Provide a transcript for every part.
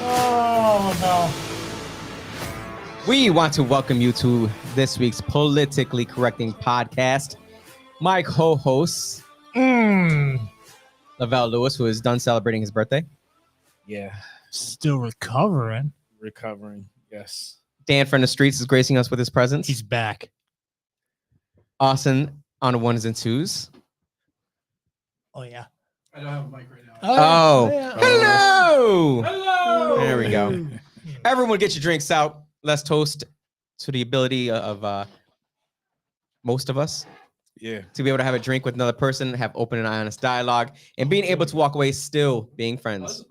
Oh, no. We want to welcome you to this week's Politically Correcting podcast. My co-host, Lavelle Lewis, who is done celebrating his birthday. Yeah, Still recovering. recovering. Yes. Dan from the streets is gracing us with his presence. He's back. Austin on the ones and twos. Oh, yeah. I don't have a mic right now. Oh, yeah. hello. Hello. There we go. Everyone get your drinks out. Let's toast to the ability of most of us Yeah. to be able to have a drink with another person, have open and honest dialogue, and being able to walk away still being friends.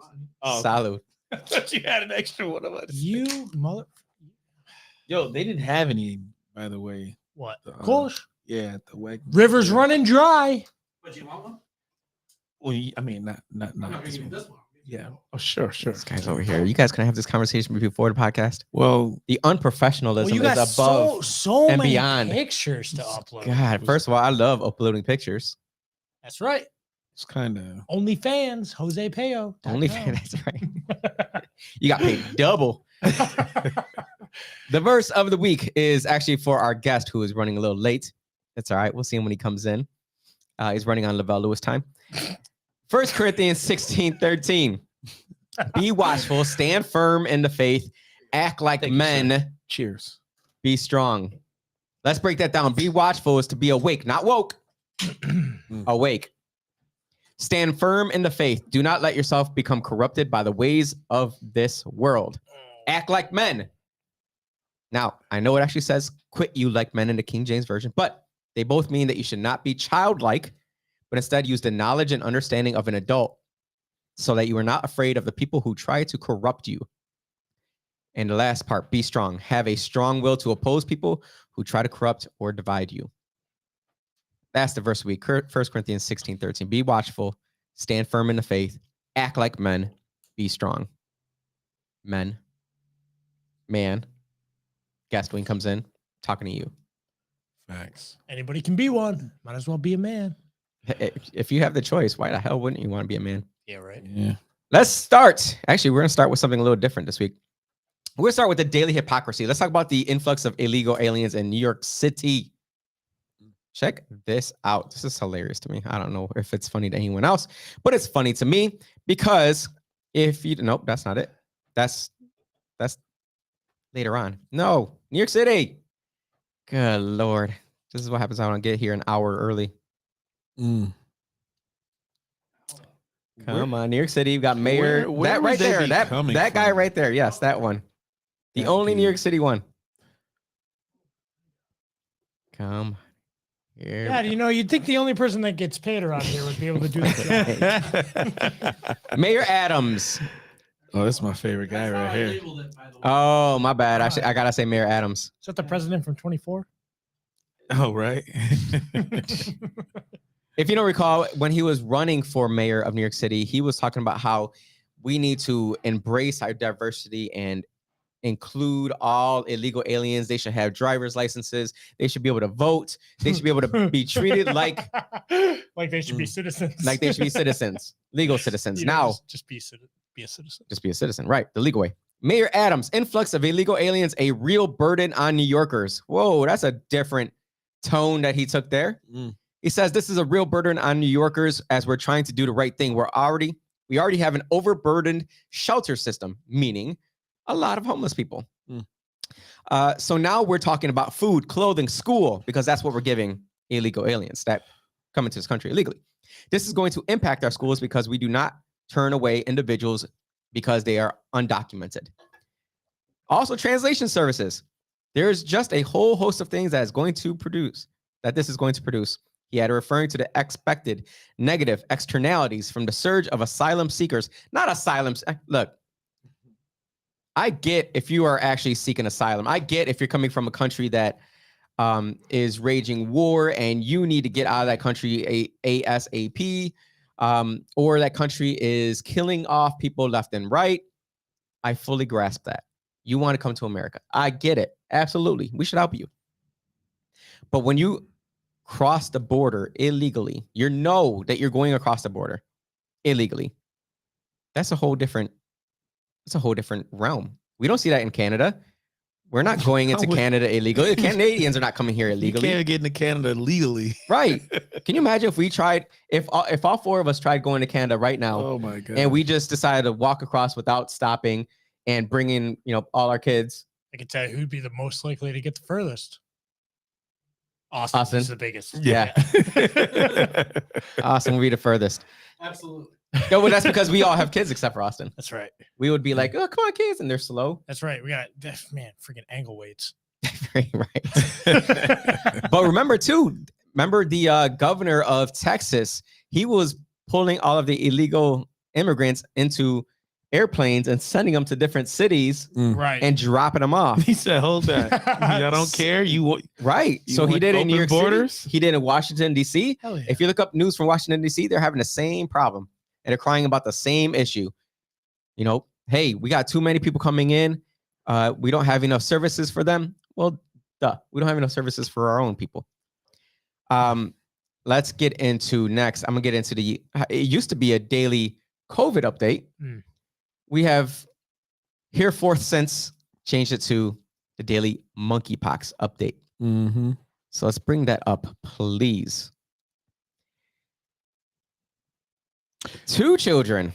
Oh, Salud. I thought you had an extra one of us. You mother... Yo, they didn't have any, by the way. What? The, Course. Yeah, the Wegmans. River's running dry. But you want one? Well, I mean, not I'm not this gonna give you one. this one. Yeah. Oh, sure. This guy's over here. You guys can have this conversation before the podcast. Well, The unprofessionalism Well, you got is above. so and many beyond. pictures to upload. God, first of all, I love uploading pictures. That's right. it's kind of. OnlyFans, Jose Peo. Only that's right. You got paid double. The verse of the week is actually for our guest who is running a little late. That's all right. We'll see him when he comes in. He's running on Lavelle Lewis time. 1 Corinthians 16:13. Be watchful, stand firm in the faith, act like Thank you, men, Cheers. be strong. Let's break that down. Be watchful is to be awake, not woke. Awake. Stand firm in the faith. Do not let yourself become corrupted by the ways of this world. Act like men. Now, I know it actually says quit you like men in the King James Version, but they both mean that you should not be childlike, but instead use the knowledge and understanding of an adult so that you are not afraid of the people who try to corrupt you. And the last part, be strong. Have a strong will to oppose people who try to corrupt or divide you. That's the verse of the week, 1 Corinthians 16:13. Be watchful, stand firm in the faith, act like men, be strong. Men. Man. Guest when he comes in, talking to you. Facts. Anybody can be one. Might as well be a man. If you have the choice, why the hell wouldn't you want to be a man? Yeah, right. Yeah. Let's start. Actually, we're going to start with something a little different this week. We're going to start with the daily hypocrisy. Let's talk about the influx of illegal aliens in New York City. Check this out. This is hilarious to me. I don't know if it's funny to anyone else, but it's funny to me because if you... Nope, that's not it. That's later on. No, New York City. Good Lord. This is what happens when I don't get here an hour early. Come on, New York City. You got mayor. Where that would right they there. be That coming guy from? right there. Yes, that one. The That only New dude. York City one. Come here. Yeah, you know, you'd think the only person that gets paid around here would be able to do that. Mayor Adams. Oh, that's my favorite guy That's how right I here. labeled it, by the way. Oh, my bad. I gotta say Mayor Adams. Is that the president from 24? Oh, right. If you don't recall, when he was running for mayor of New York City, he was talking about how we need to embrace our diversity and include all illegal aliens. They should have driver's licenses. They should be able to vote. They should be able to be treated like they should be citizens. they should be citizens, legal citizens. You know, Now, just be a citizen. just be a citizen, right? The legal way. Mayor Adams, influx of illegal aliens, a real burden on New Yorkers. Whoa, that's a different tone that he took there. He says this is a real burden on New Yorkers as we're trying to do the right thing. We already have an overburdened shelter system, meaning a lot of homeless people. So now we're talking about food, clothing, school, because that's what we're giving illegal aliens that come into this country illegally. This is going to impact our schools because we do not turn away individuals because they are undocumented. Also, translation services. There's just a whole host of things that this is going to produce. He had referring to the expected negative externalities from the surge of asylum seekers, not asylums. Look, I get if you are actually seeking asylum. I get if you're coming from a country that is raging war and you need to get out of that country ASAP, or that country is killing off people left and right. I fully grasp that. You want to come to America. I get it. Absolutely. We should help you. But when you cross the border illegally, you know that you're going across the border illegally. That's a whole different realm. We don't see that in Canada. We're not going into Canada illegally. The Canadians are not coming here You illegally. can't get into Canada legally. Right. Can you imagine if we tried, if all four of us tried going to Canada right now, Oh my god. and we just decided to walk across without stopping and bringing, all our kids? I can tell you who'd be the most likely to get the furthest. Austin is the biggest. Yeah. Austin will be the furthest. Absolutely. Yeah, well, that's because we all have kids except for Austin. That's right. We would be like, oh, come on, kids. And they're slow. That's right. We got, man, freaking angle weights. Right. But remember the governor of Texas, he was pulling all of the illegal immigrants into airplanes and sending them to different cities Right. and dropping them off. He said, hold that. I don't care. Right. You So he want did it in New open York borders? City. He did it in Washington, D.C. Hell yeah. If you look up news from Washington, D.C., they're having the same problem. And they're crying about the same issue. Hey, we got too many people coming in. We don't have enough services for them. Well, duh. We don't have enough services for our own people. Let's get into next. I'm going to get into it used to be a daily COVID update. We have here forth since changed it to the daily monkeypox update. Mm-hmm. So let's bring that up, please. 2 children.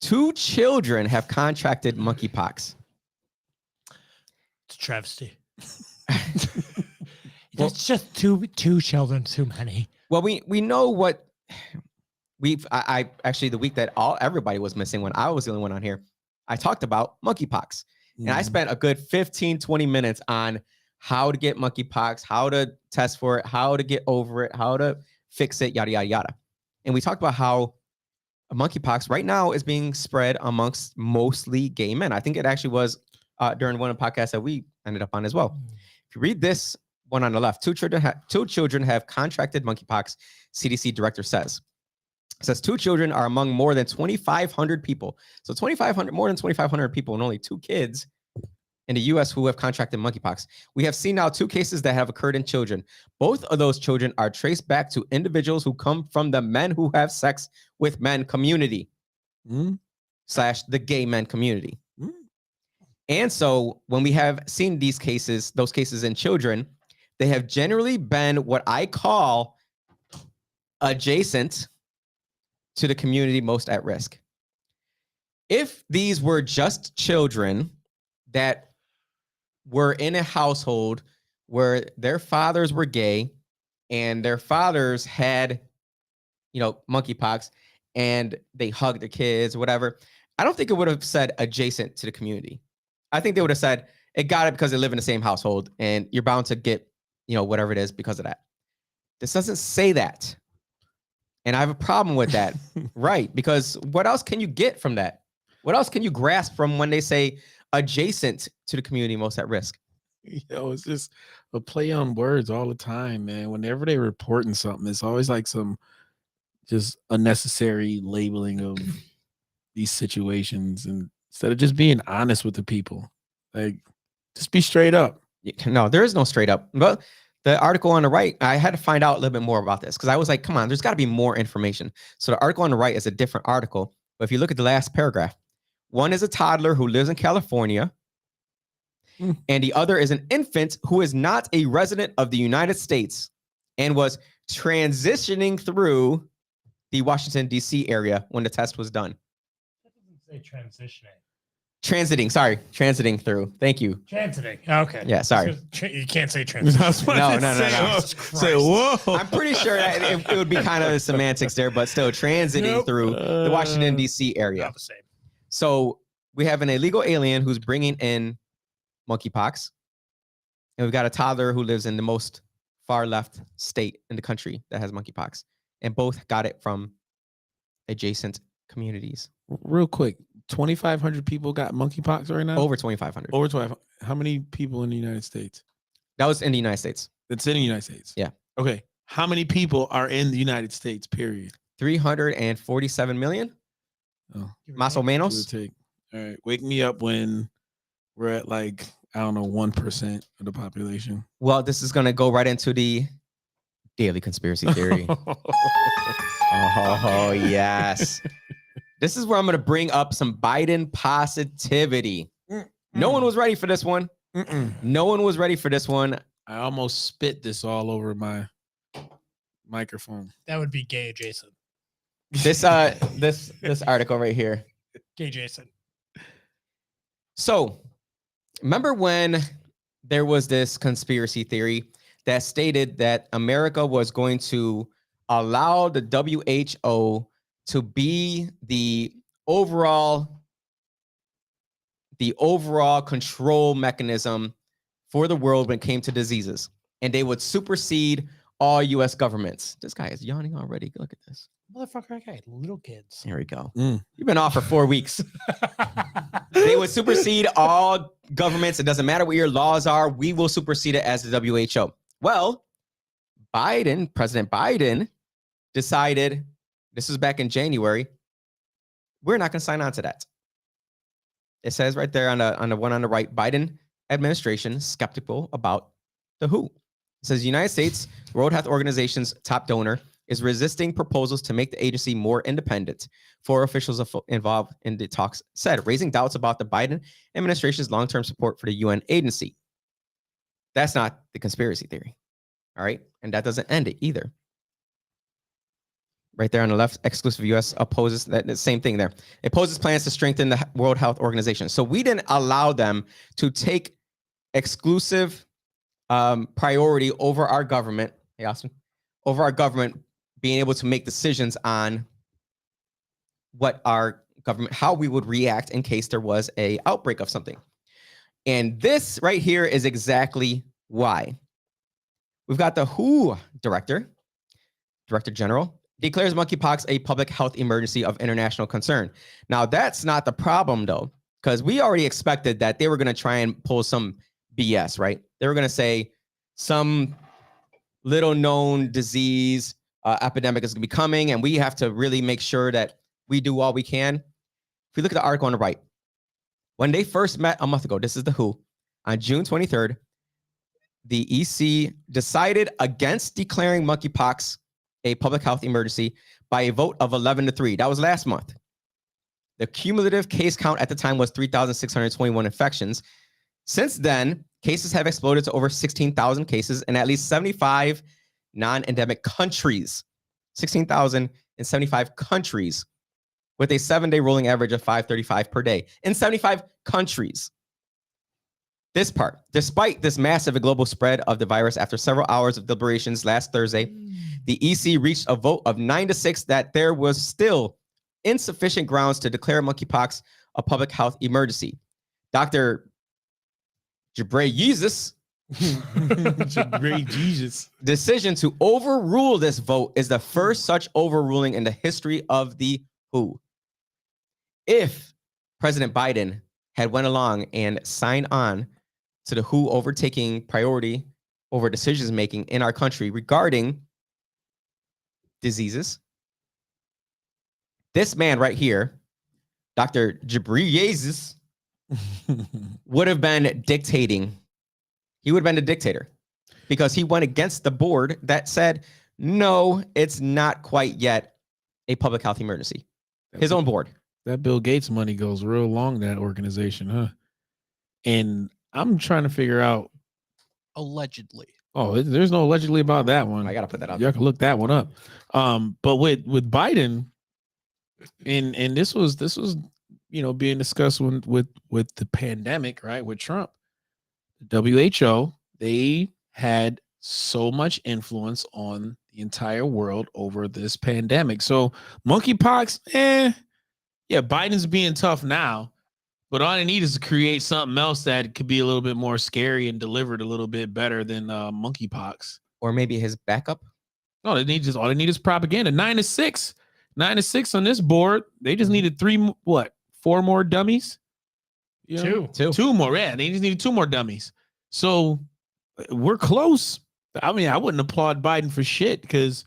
2 children have contracted monkeypox. It's a travesty. It's just two children too many. Well, we know what I actually, the week that everybody was missing when I was the only one on here, I talked about monkeypox. And I spent a good 15, 20 minutes on how to get monkeypox, how to test for it, how to get over it, how to fix it, yada, yada, yada. And we talked about how monkeypox right now is being spread amongst mostly gay men. I think it actually was during one of the podcasts that we ended up on as well. If you read this one on the left, 2 children have contracted monkeypox, CDC director says. It says 2 children are among more than 2,500 people. So more than 2,500 people and only 2 kids in the U.S. who have contracted monkeypox. We have seen now 2 cases that have occurred in children. Both of those children are traced back to individuals who come from the men who have sex with men community / the gay men community. And so when we have seen those cases in children, they have generally been what I call adjacent to the community most at risk. If these were just children that were in a household where their fathers were gay and their fathers had, monkeypox and they hugged the kids or whatever, I don't think it would have said adjacent to the community. I think they would have said it got it because they live in the same household and you're bound to get, whatever it is because of that. This doesn't say that. And I have a problem with that. Right. Because what else can you get from that? What else can you grasp from when they say adjacent to the community most at risk? It's just a play on words all the time, man. Whenever they're reporting something, it's always like some just unnecessary labeling of these situations. And instead of just being honest with the people, like just be straight up. No, there is no straight up. But the article on the right, I had to find out a little bit more about this because I was like, come on, there's got to be more information. So the article on the right is a different article. But if you look at the last paragraph, one is a toddler who lives in California, and the other is an infant who is not a resident of the United States and was transitioning through the Washington, D.C. area when the test was done. That doesn't say transitioning. Transiting through. Thank you. Transiting. Okay. Yeah, sorry. You can't say transitioning. No. Say, whoa. I'm pretty sure that it would be kind of semantics there, but still transiting through the Washington, D.C. area. Not the same. So we have an illegal alien who's bringing in monkeypox, and we've got a toddler who lives in the most far left state in the country that has monkeypox, and both got it from adjacent communities. Real quick, 2,500 people got monkeypox right now? Over 2,500. Over 2,500. How many people in the United States? That was in the United States. That's in the United States? Yeah. Okay. How many people are in the United States, period? 347 million. Oh, Más o menos. all right. Wake me up when we're at like I don't know, 1% of the population. Well, this is going to go right into the daily conspiracy theory. Oh, yes. This is where I'm going to bring up some Biden positivity. No one was ready for this one. No one was ready for this one. I almost spit this all over my microphone. That would be gay adjacent. This article right here. Gay Jason. So, remember when there was this conspiracy theory that stated that America was going to allow the WHO to be the overall control mechanism for the world when it came to diseases, and they would supersede all U.S. governments. This guy is yawning already. Look at this. Motherfucker, I got little kids. Here we go. You've been off for 4 weeks. They would supersede all governments. It doesn't matter what your laws are. We will supersede it as the WHO. Well, President Biden decided, this was back in January, we're not going to sign on to that. It says right there on the one on the right, Biden administration skeptical about the WHO. It says United States World Health Organization's top donor is resisting proposals to make the agency more independent. 4 officials involved in the talks said, raising doubts about the Biden administration's long-term support for the UN agency. That's not the conspiracy theory. All right. And that doesn't end it either. Right there on the left, exclusive U.S. opposes that the same thing there. It opposes plans to strengthen the World Health Organization. So we didn't allow them to take exclusive priority over our government. Hey, Austin, over our government being able to make decisions on what our government, how we would react in case there was an outbreak of something. And this right here is exactly why. We've got the WHO Director General, declares monkeypox a public health emergency of international concern. Now, that's not the problem, though, because we already expected that they were going to try and pull some BS, right? They were going to say some little known disease epidemic is going to be coming, and we have to really make sure that we do all we can. If we look at the article on the right, when they first met a month ago, this is the WHO, on June 23rd, the EC decided against declaring monkeypox a public health emergency by a vote of 11-3. That was last month. The cumulative case count at the time was 3,621 infections. Since then, cases have exploded to over 16,000 cases in at least 75 non-endemic countries. 16,075 countries, with a 7-day rolling average of 535 per day in 75 countries. This part, despite this massive global spread of the virus, after several hours of deliberations last Thursday, the EC reached a vote of 9-6 that there was still insufficient grounds to declare monkeypox a public health emergency. Dr. Geoffrey decision to overrule this vote is the first such overruling in the history of the WHO. If President Biden had went along and signed on to the WHO overtaking priority over decisions making in our country regarding diseases, this man right here, Dr. Geoffrey would have been dictating. He would have been the dictator because he went against the board that said, no, it's not quite yet a public health emergency. His own board. That Bill Gates money goes real long, that organization, huh? And I'm trying to figure out. Allegedly. Oh, there's no allegedly about that one. I got to put that out. Y'all can look that one up. But with Biden, and this was being discussed with the pandemic, right? With Trump, the WHO, they had so much influence on the entire world over this pandemic. So monkeypox, yeah, Biden's being tough now, but all they need is to create something else that could be a little bit more scary and delivered a little bit better than monkeypox. Or maybe his backup. No, all they need is propaganda. 9-6 on this board. They just needed 4 more dummies. Two more. Yeah, they just needed 2 more dummies. So we're close. I mean, I wouldn't applaud Biden for shit because,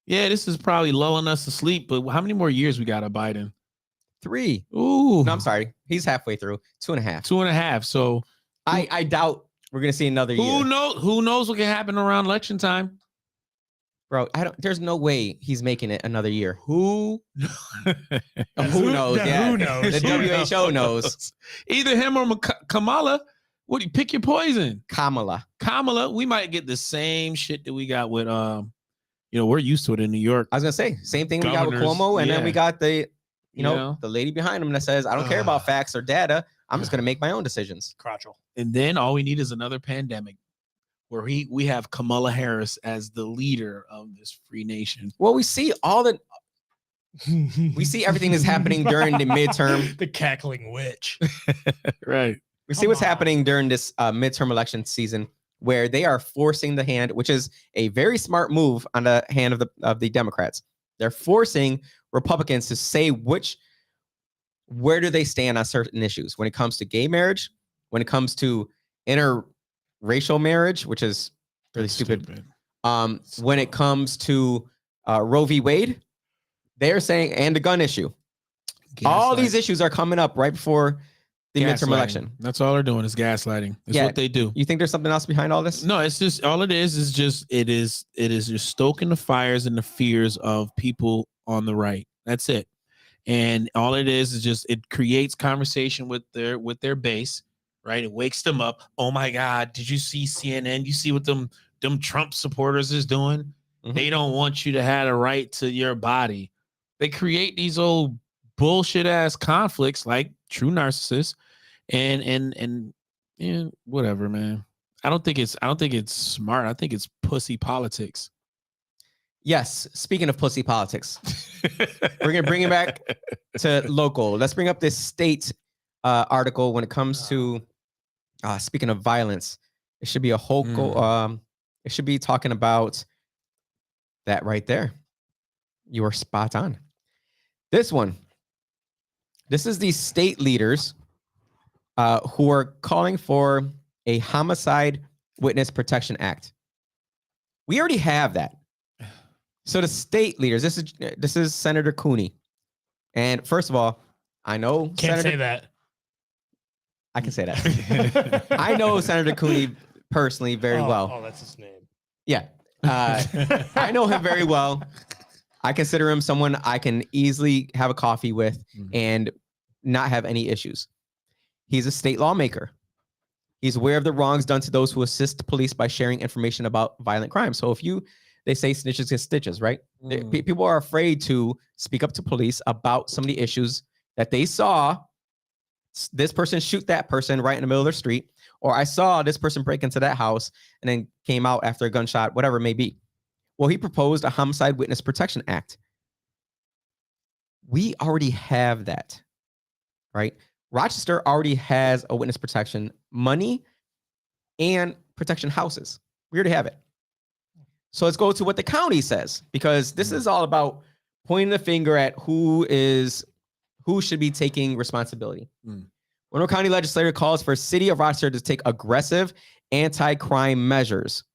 yeah, this is probably lulling us to sleep. But how many more years we got of Biden? 3. Ooh. No, I'm sorry. He's halfway through. 2.5. 2.5. So I doubt we're gonna see another year. Who knows what can happen around election time? Bro, there's no way he's making it another year. Who Who knows? Yeah, Who knows? The WHO knows. Either him or Kamala. What do you pick your poison? Kamala. We might get the same shit that we got with we're used to it in New York. I was gonna say same thing we got with Governors, Cuomo, and then we yeah. got the the lady behind him that says, I don't care about facts or data. I'm just gonna make my own decisions. Crotchel. And then all we need is another pandemic where we have Kamala Harris as the leader of this free nation. Well, we see everything that's happening during the midterm. The cackling witch. Right. We see what's happening during this midterm election season, where they are forcing the hand, which is a very smart move on the hand of the Democrats. They're forcing Republicans to say where do they stand on certain issues when it comes to gay marriage, when it comes to interracial marriage, which is really stupid. When it comes to Roe v. Wade, they're saying, and the gun issue. All these issues are coming up right before the midterm election. That's all they're doing is gaslighting. That's what they do. You think there's something else behind all this? No, it's just all it is just it is just stoking the fires and the fears of people on the right. That's it. And all it is just it creates conversation with their base, right? It wakes them up. Oh my God, did you see CNN? You see what them Trump supporters is doing? Mm-hmm. They don't want you to have a right to your body. They create these old bullshit ass conflicts like true narcissists and whatever, man. I don't think it's smart. I think it's pussy politics. Yes. Speaking of pussy politics, we're going to bring it back to local. Let's bring up this state article when it comes to speaking of violence. It should be a whole it should be talking about that right there. You are spot on. This one. This is the state leaders who are calling for a Homicide Witness Protection Act. We already have that. So the state leaders, this is Senator Cooney. And first of all, I know say that. I can say that. I know Senator Cooney personally very well. Oh, that's his name. Yeah. I know him very well. I consider him someone I can easily have a coffee with and not have any issues. He's a state lawmaker. He's aware of the wrongs done to those who assist the police by sharing information about violent crime. So they say snitches get stitches, right? People are afraid to speak up to police about some of the issues that they saw. This person shoot that person right in the middle of the street, or I saw this person break into that house and then came out after a gunshot, whatever it may be. Well, he proposed a Homicide Witness Protection Act. We already have that, right? Rochester already has a witness protection money and protection houses. We already have it. So let's go to what the county says, because this is all about pointing the finger at who should be taking responsibility. Monroe County legislator calls for City of Rochester to take aggressive anti-crime measures.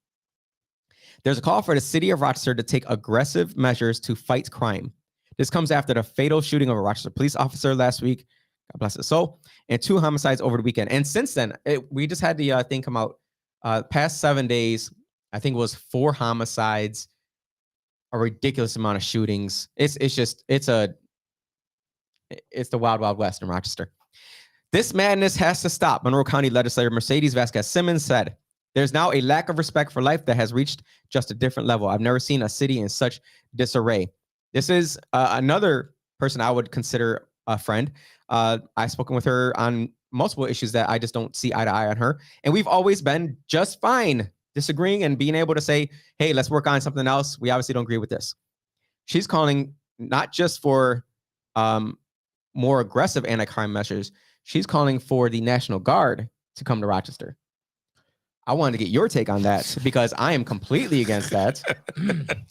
There's a call for the City of Rochester to take aggressive measures to fight crime. This comes after the fatal shooting of a Rochester police officer last week, God bless his soul, and 2 homicides over the weekend. And since then, we just had the thing come out. Past 7 days, I think it was 4 homicides, a ridiculous amount of shootings. It's the wild, wild west in Rochester. This madness has to stop, Monroe County legislator Mercedes Vasquez Simmons said. There's now a lack of respect for life that has reached just a different level. I've never seen a city in such disarray. This is another person I would consider a friend. I've spoken with her on multiple issues that I just don't see eye to eye on her. And we've always been just fine disagreeing and being able to say, hey, let's work on something else. We obviously don't agree with this. She's calling not just for more aggressive anti-crime measures. She's calling for the National Guard to come to Rochester. I wanted to get your take on that because I am completely against that.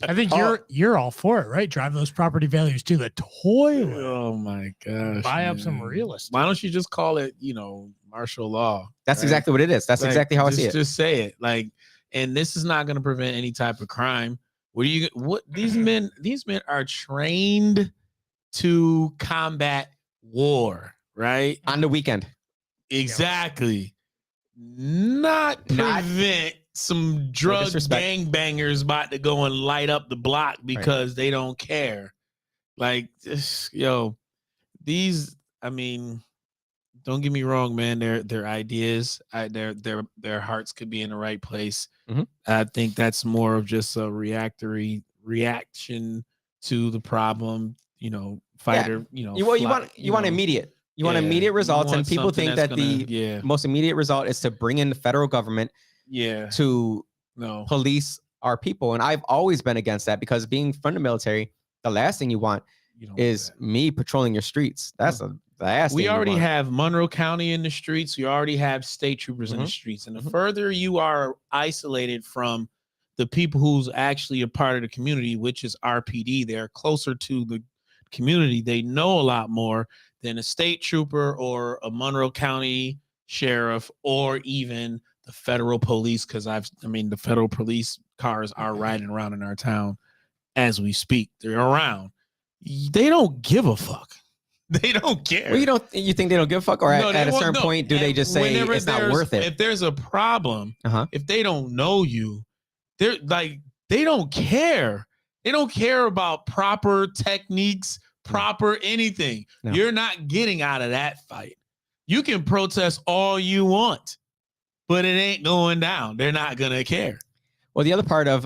I think you're all for it, right? Drive those property values to the toilet. Oh my gosh. Buy up some real estate. Why don't you just call it, martial law? That's exactly what it is. That's exactly how I see it. Just say it. And this is not going to prevent any type of crime. These men are trained to combat war, right? On the weekend. Exactly. not prevent some drug gangbangers about to go and light up the block because they don't care. Like, yo, these, I mean, don't get me wrong, man. Their ideas, their hearts could be in the right place. Mm-hmm. I think that's more of just a reaction to the problem. You know, fighter. You know, you want immediate. You want immediate results, and people think that the most immediate result is to bring in the federal government. To police our people, and I've always been against that because being from the military, the last thing you want is me patrolling your streets. That's the last thing. We already have Monroe County in the streets. We already have state troopers in the streets, and the further you are isolated from the people who's actually a part of the community, which is RPD, they're closer to the community. They know a lot more than a state trooper or a Monroe County sheriff or even the federal police. Because the federal police cars are riding around in our town as we speak. They're around. They don't give a fuck. They don't care. Well, you think they don't give a fuck, or at a certain point, do they just say it's not worth it? If there's a problem, if they don't know you, they're like, they don't care. They don't care about proper techniques, proper anything. No. You're not getting out of that fight. You can protest all you want, but it ain't going down. They're not gonna care. Well, the other part of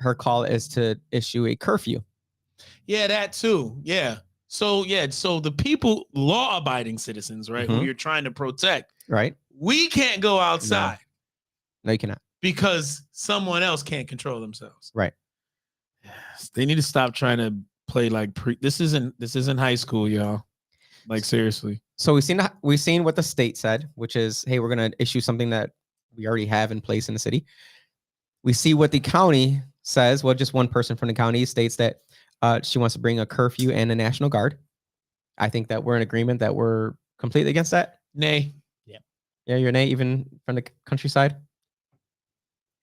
her call is to issue a curfew. Yeah, that too. Yeah. So the people, law-abiding citizens, right, who you're trying to protect, right? We can't go outside. No, you cannot, because someone else can't control themselves. Right. They need to stop trying to play like this isn't high school, y'all. Like, seriously. So we've seen what the state said, which is, hey, we're gonna issue something that we already have in place in the city. We see what the county says. Well, just one person from the county states that she wants to bring a curfew and a National Guard. I think that we're in agreement that we're completely against that. Nay. Yeah, you're nay, even from the countryside.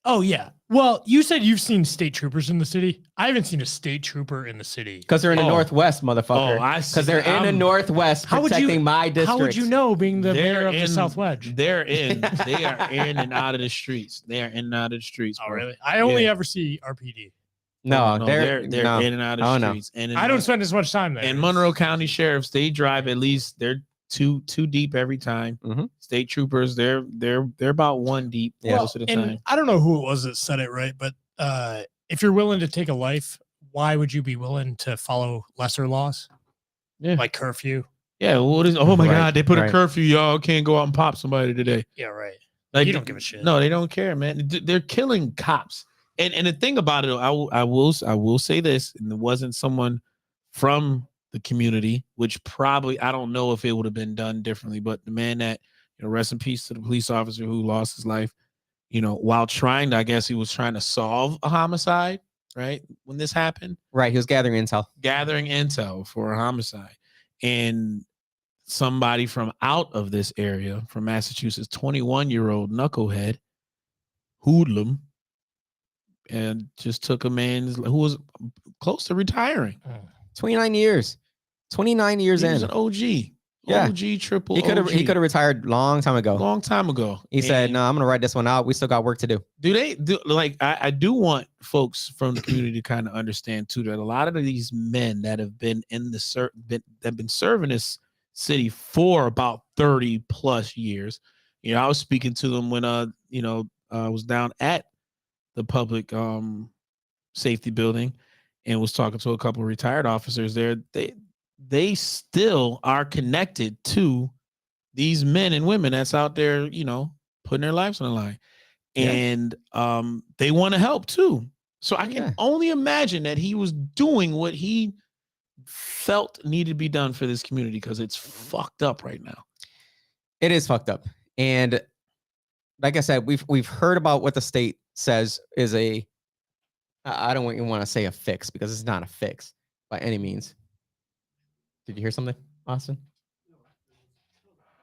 Oh, yeah. Well, you said you've seen state troopers in the city. I haven't seen a state trooper in the city. Because they're in the Northwest, motherfucker. Because they're in the Northwest protecting my district. How would you know, being the mayor of the South Wedge? They are in and out of the streets. They are in and out of the streets. Oh, really? I only ever see RPD. No, they're in and out of the streets. And I don't spend as much time there. And Monroe County sheriffs, they drive at least, they're two deep every time. State troopers, they're about one deep most of the time. I don't know who it was that said it right, but if you're willing to take a life, why would you be willing to follow lesser laws? Yeah, like curfew. Yeah, what is? Oh my God, they put a curfew. Y'all can't go out and pop somebody today. Yeah, right. Like, you don't give a shit. No, they don't care, man. They're killing cops. And the thing about it, I will say this, and it wasn't someone from the community, which probably, I don't know if it would have been done differently, but the man that, rest in peace to the police officer who lost his life, while trying to, I guess he was trying to solve a homicide, right? When this happened. Right. He was gathering intel for a homicide. And somebody from out of this area, from Massachusetts, 21-year-old knucklehead, hoodlum, and just took a man who was close to retiring. 29 years. 29 years in. He was an OG. Yeah. OG, triple He could have retired long time ago. He said, no, I'm going to write this one out. We still got work to do. I do want folks from the community to kind of understand too, that a lot of these men that have been serving this city for about 30 plus years. I was speaking to them when I was down at the public safety building and was talking to a couple of retired officers there. They still are connected to these men and women that's out there, putting their lives on the line. And they want to help too. So I can only imagine that he was doing what he felt needed to be done for this community, because it's fucked up right now. It is fucked up. And like I said, we've heard about what the state says is I don't even want to say a fix, because it's not a fix by any means. Did you hear something, Austin?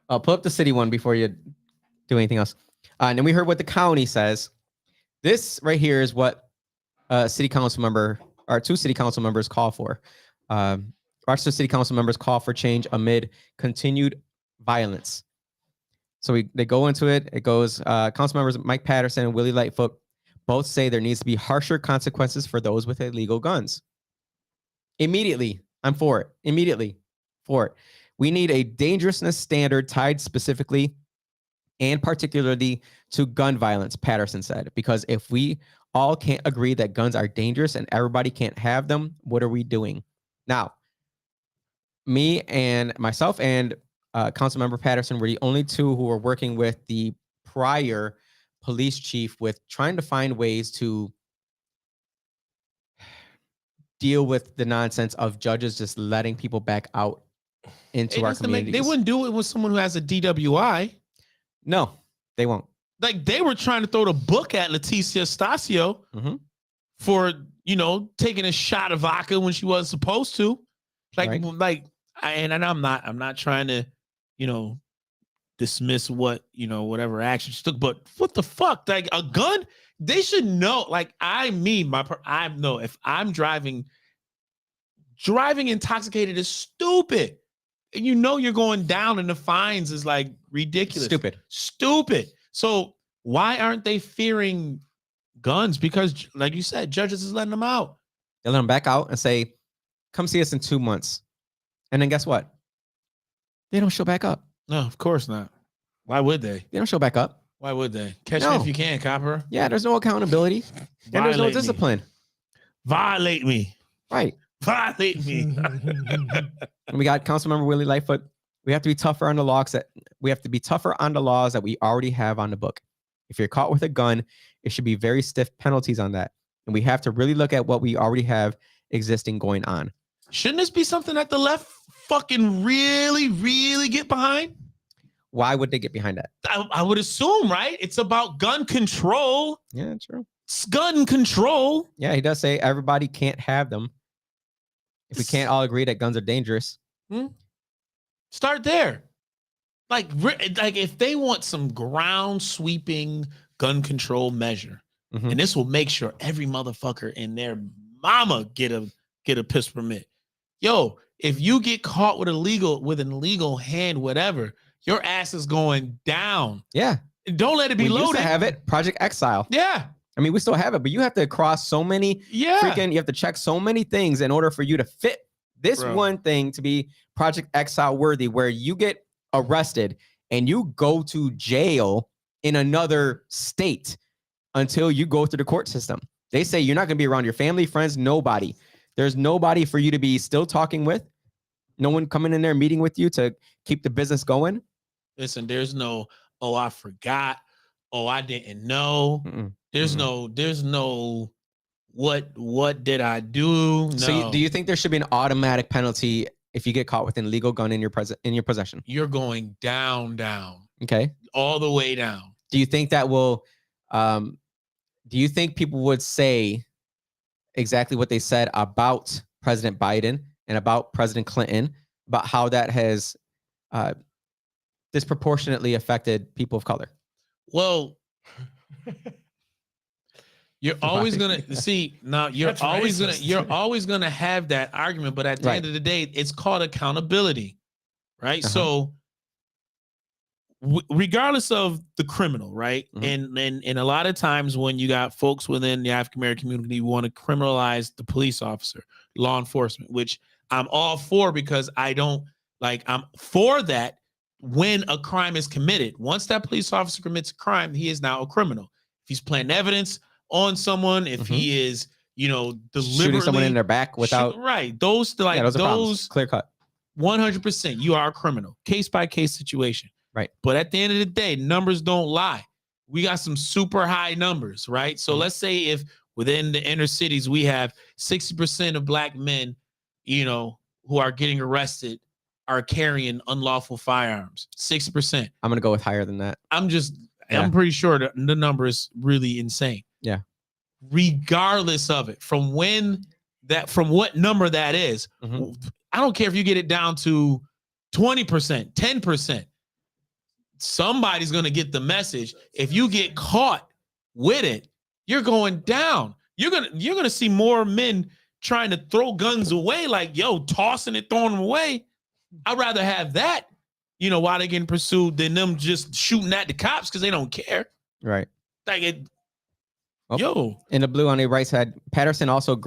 Pull up the city one before you do anything else. And then we heard what the county says. This right here is what city council member, or two city council members call for. Rochester city council members call for change amid continued violence. So they go into it. It goes, council members Mike Patterson and Willie Lightfoot both say there needs to be harsher consequences for those with illegal guns. Immediately, I'm for it. Immediately for it. We need a dangerousness standard tied specifically and particularly to gun violence, Patterson said, because if we all can't agree that guns are dangerous and everybody can't have them, what are we doing? Now, me and myself and Councilmember Patterson were the only two who were working with the prior police chief with trying to find ways to deal with the nonsense of judges just letting people back out into our communities. They wouldn't do it with someone who has a DWI. No, they won't. Like they were trying to throw the book at Leticia Stasio for, taking a shot of vodka when she wasn't supposed to. I'm not trying to, dismiss whatever action she took, but what the fuck? Like a gun? They should know. Like I know if I'm driving intoxicated is stupid. And you're going down and the fines is like ridiculous. Stupid. So why aren't they fearing guns? Because like you said, judges is letting them out. They let them back out and say, come see us in 2 months. And then guess what? They don't show back up. No, of course not. Why would they? They don't show back up. Why would they? Catch me if you can, copper. Yeah, there's no accountability. And there's no discipline. Violate me. Right. Violate me. And we got Councilmember Willie Lightfoot. We have to be tougher on the laws that we already have on the book. If you're caught with a gun, it should be very stiff penalties on that. And we have to really look at what we already have existing going on. Shouldn't this be something that the left fucking really, really get behind? Why would they get behind that? I would assume, right? It's about gun control. Yeah, true. It's gun control. Yeah, he does say everybody can't have them. If we can't all agree that guns are dangerous. Start there. Like if they want some ground sweeping gun control measure, and this will make sure every motherfucker and their mama get a pistol permit. Yo, if you get caught with an illegal hand, whatever, your ass is going down. Yeah. Don't let it be loaded. Used to have it. Project Exile. Yeah. I mean, we still have it, but you have to cross so many you have to check so many things in order for you to fit this one thing to be Project Exile worthy, where you get arrested and you go to jail in another state until you go through the court system. They say you're not going to be around your family, friends, nobody. There's nobody for you to be still talking with. No one coming in there meeting with you to keep the business going. Listen, there's no, oh, I forgot. Oh, I didn't know. There's no, what did I do? No. So do you think there should be an automatic penalty if you get caught with an illegal gun in your possession? You're going down. Okay. All the way down. Do you think that will, do you think people would say exactly what they said about President Biden and about President Clinton, about how that has disproportionately affected people of color? Well, you're always gonna see now. You're always gonna have that argument, but at the end of the day, it's called accountability, right? So, regardless of the criminal, right, and a lot of times when you got folks within the African American community who want to criminalize the police officer, law enforcement, which I'm all for because I'm for that. When a crime is committed, once that police officer commits a crime, he is now a criminal. If he's planting evidence on someone, if he is, deliberately shooting someone in their back without those clear cut, 100%, you are a criminal, case by case situation, right? But at the end of the day, numbers don't lie. We got some super high numbers, right? So let's say if within the inner cities we have 60% of black men, who are getting arrested, are carrying unlawful firearms. 60%. I'm gonna go with higher than that. I'm pretty sure that the number is really insane. Yeah. Regardless of it, from what number that is, I don't care if you get it down to 20%, 10%. Somebody's gonna get the message. If you get caught with it, you're going down. You're gonna see more men trying to throw guns away, like tossing it, throwing them away. I'd rather have that, you know, why they getting pursued than them just shooting at the cops because they don't care. Right. Like it. Oh. Yo, In the blue on the right side, Patterson also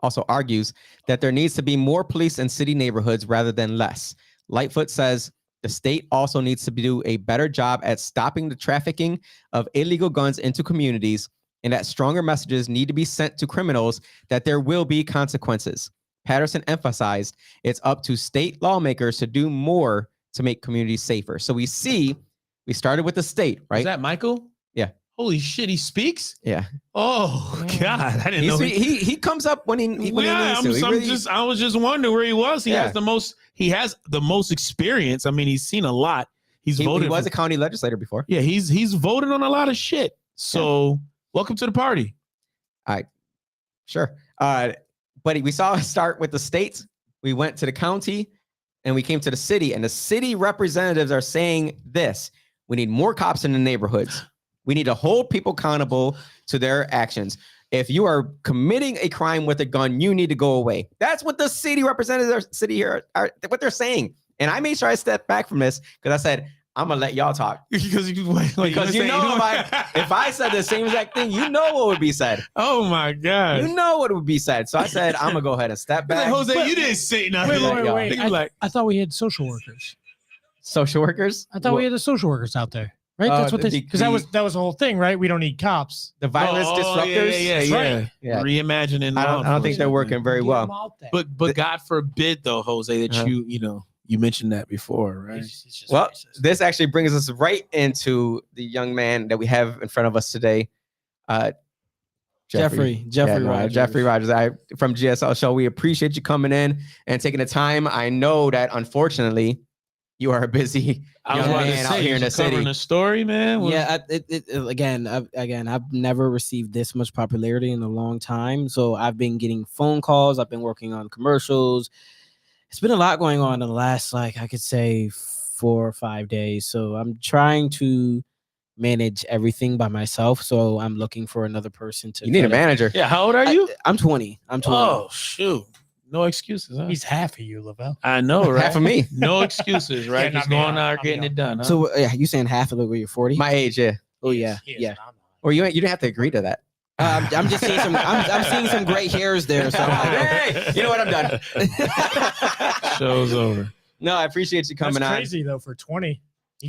also argues that there needs to be more police in city neighborhoods rather than less. Lightfoot says the state also needs to do a better job at stopping the trafficking of illegal guns into communities, and that stronger messages need to be sent to criminals that there will be consequences. Patterson emphasized it's up to state lawmakers to do more to make communities safer. So we started with the state, right? is that Michael? Yeah. Holy shit, he speaks? Yeah. Oh God, I didn't know. He comes up when he needs to. I was just wondering where he was. He has the most experience. I mean, he's seen a lot. He was a county legislator before. Yeah, he's voted on a lot of shit. So welcome to the party. All right. Sure. But we saw us start with the states. We went to the county and we came to the city, and the city representatives are saying this: we need more cops in the neighborhoods. We need to hold people accountable to their actions. If you are committing a crime with a gun, you need to go away. That's what the city representatives are what they're saying. And I made sure I stepped back from this because I said, I'm gonna let y'all talk. because you know, if I said the same exact thing, you know what would be said. Oh my God. You know what would be said. So I said, I'm gonna go ahead and step back. Jose, you didn't say nothing. Wait. I thought we had social workers. Social workers? I thought we had the social workers out there. Right, that's what they because that was the whole thing, right? We don't need cops. The violence disruptors. Yeah. Reimagining. I don't think they're working very well. But God forbid, though, Jose, that you mentioned that before, right? Well, this actually brings us right into the young man that we have in front of us today, Jeffrey Rogers. Geoffrey Rogers. From GSL Show. We appreciate you coming in and taking the time. I know that unfortunately you are a busy young man out here in the city. A story, man. Yeah, I've never received this much popularity in a long time. So I've been getting phone calls. I've been working on commercials. It's been a lot going on in the last, I could say 4 or 5 days. So I'm trying to manage everything by myself. So I'm looking for another person to. You need a manager. Yeah. How old are you? I'm 20. Oh, shoot. No excuses, huh? He's half of you, Lavelle. I know, right? Half of me. No excuses, right? Just going out getting it done. Huh? So you saying half of it where you're 40? My age, yeah. Oh yeah, yeah. Or you didn't have to agree to that. I'm just seeing some. I'm seeing some gray hairs there. So hey, you know what? I'm done. Show's over. No, I appreciate you coming on. That's crazy though for 20.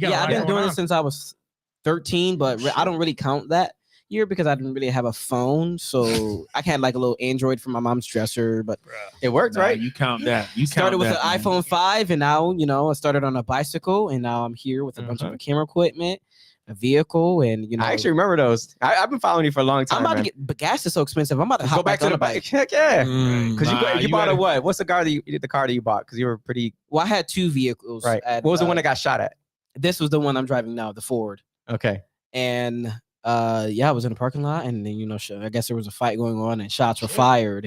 I've been doing this since I was 13, but I don't really count that year because I didn't really have a phone. So I had a little Android from my mom's dresser, but it worked, right? You count that. You started with an iPhone 5, and now I started on a bicycle, and now I'm here with a bunch of camera equipment, a vehicle, and I actually remember those. I've been following you for a long time. I'm about to get, but gas is so expensive. I'm about to go back to the bike. Heck yeah, because you bought a what? What's the car that you bought? Because you were pretty. Well, I had 2 vehicles. Right. What was the one that got shot at? This was the one I'm driving now, the Ford. Okay. And I was in the parking lot, and then I guess there was a fight going on, and shots were fired,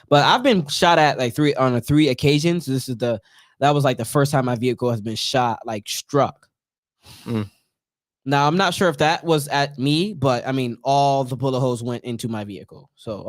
but I've been shot at 3 occasions. That was the first time my vehicle has been shot, struck. Now I'm not sure if that was at me, but I mean all the bullet holes went into my vehicle. So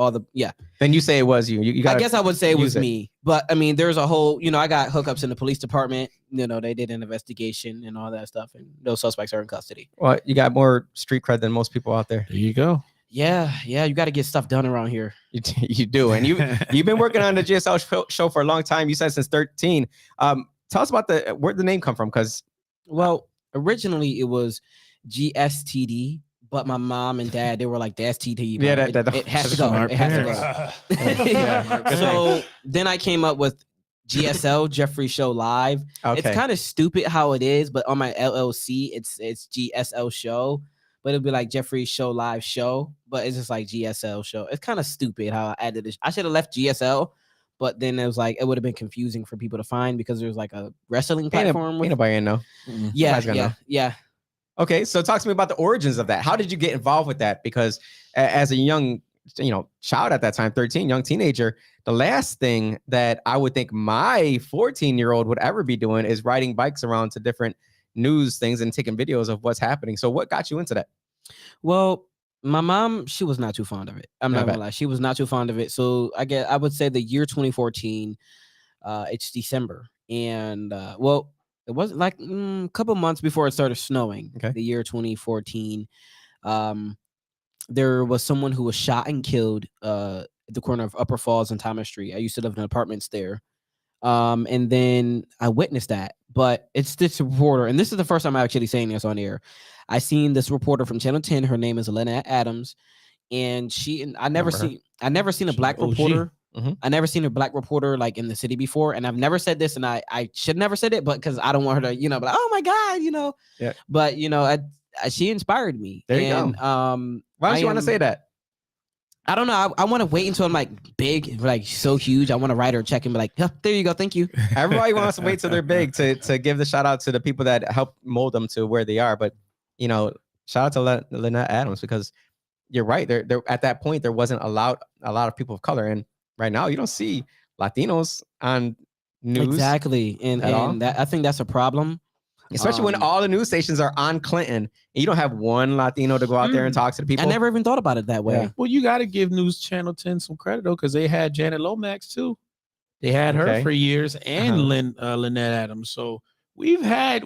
Then you say it was you. I guess I would say it was me, but I mean there's a whole I got hookups in the police department. They did an investigation and all that stuff, and those suspects are in custody. Well, you got more street cred than most people out there. There you go. Yeah, you got to get stuff done around here. You do, and you've been working on the GSL show for a long time. You said since 13. Tell us about where'd the name come from? Because originally it was GSTD, but my mom and dad, they were like, the STD. Yeah, it has to go. It has to go. So then I came up with GSL, Geoffrey Show Live. Okay. It's kind of stupid how it is, but on my LLC, it's GSL Show, but it'll be like Geoffrey Show Live Show, but it's just like GSL Show. It's kind of stupid how I added this. I should have left GSL, but then it was it would have been confusing for people to find because there's a wrestling platform. Ain't nobody know. Yeah. Okay, so talk to me about the origins of that. How did you get involved with that? Because as a young, child at that time, 13, young teenager, the last thing that I would think my 14-year-old would ever be doing is riding bikes around to different news things and taking videos of what's happening. So what got you into that? Well, my mom, she was not too fond of it. I'm not gonna lie. She was not too fond of it. So I would say the year 2014, it's December. And It wasn't like a couple months before it started snowing. Okay. The year 2014. There was someone who was shot and killed at the corner of Upper Falls and Thomas Street. I used to live in apartments there. And then I witnessed that. But it's this reporter, and this is the first time I'm actually saying this on air. I seen this reporter from Channel 10. Her name is Lynette I never seen a black OG. reporter. Mhm. I never seen a black reporter like in the city before, and I've never said this, and I should never said it, but because I don't want her to, be like, oh my god, Yeah. But she inspired me. There you go. Why don't you want to say that? I don't know. I want to wait until I'm like big, like so huge. I want to write her a check and be like, yeah, there you go, thank you. Everybody wants to wait till they're big to give the shout out to the people that help mold them to where they are. But shout out to Lynette Adams, because you're right. There at that point there wasn't a lot of people of color, and right now you don't see Latinos on news. Exactly, and that I think that's a problem. Especially when all the news stations are on Clinton, and you don't have one Latino to go out there and talk to the people. I never even thought about it that way. Yeah. Well, you got to give News Channel 10 some credit though, because they had Janet Lomax too. They had her Okay. for years, and Lynette Adams. So we've had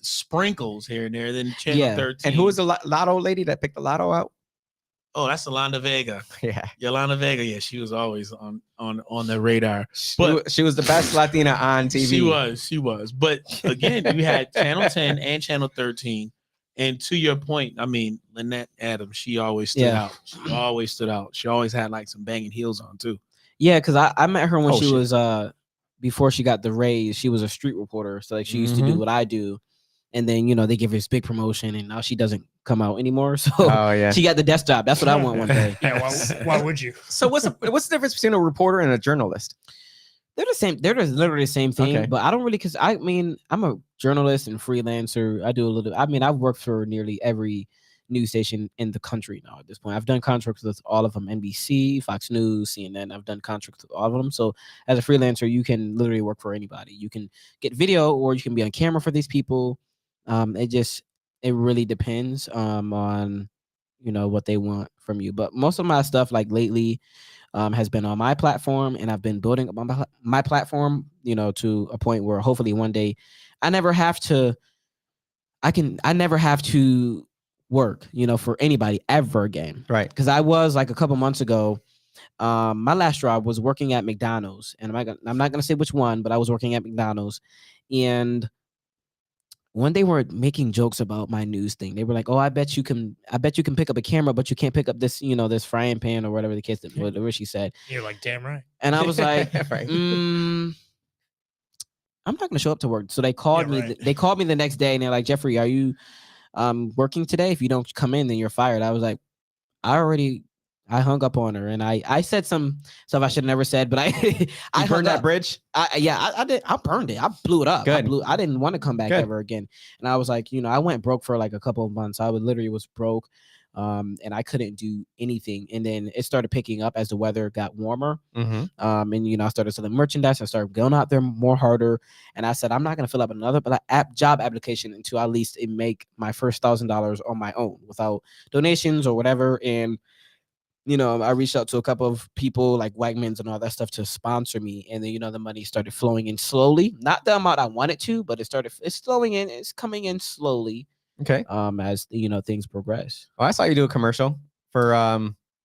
sprinkles here and there. Then Channel 13. And who was the lotto lady that picked the lotto out? Oh, that's Yolanda Vega. Yeah, Yolanda Vega. Yeah, she was always on the radar. She was the best Latina on TV. She was. But again, you had Channel 10 and Channel 13. And to your point, I mean, Lynette Adams, she always stood out. She always stood out. She always had like some banging heels on too. Yeah, because I met her when she was before she got the raise. She was a street reporter, so like she used to do what I do, and then they give her this big promotion, and now she doesn't come out anymore. So she got the desk job. That's what I want one day. Yeah, why would you? So what's the difference between a reporter and a journalist? They're the same. They're literally the same thing. Okay. But I don't really, because I mean, I'm a journalist and freelancer. I do a little. I mean, I've worked for nearly every news station in the country now at this point. I've done contracts with all of them: NBC, Fox News, CNN. I've done contracts with all of them. So as a freelancer, you can literally work for anybody. You can get video, or you can be on camera for these people. It really depends on what they want from you. But most of my stuff, like lately, has been on my platform, and I've been building up my platform, to a point where hopefully one day I never have to work, for anybody ever again. Right. Because I was like a couple months ago, my last job was working at McDonald's, and I'm not gonna say which one, but I was working at McDonald's, and when they were making jokes about my news thing, they were like, "Oh, I bet you can pick up a camera, but you can't pick up this, this frying pan or whatever the case, whatever she said." You're like, damn right. And I was like, Right. I'm not going to show up to work. So they called me. right. They called me the next day, and they're like, "Geoffrey, are you working today? If you don't come in, then you're fired." I was like, I hung up on her, and I said some stuff I should have never said, but I burned that bridge. I did. I burned it. I blew it up. Good. I didn't want to come back Good. ever again. And I was like, I went broke for like a couple of months. I literally was broke, and I couldn't do anything. And then it started picking up as the weather got warmer. Mm-hmm. And I started selling merchandise. I started going out there more harder. And I said, I'm not gonna fill up another job application until at least make my first $1,000 on my own without donations or whatever. And I reached out to a couple of people like Wegmans and all that stuff to sponsor me. And then, the money started flowing in slowly. Not the amount I wanted to, but it's flowing in. It's coming in slowly. Okay. As things progress. Oh, I saw you do a commercial for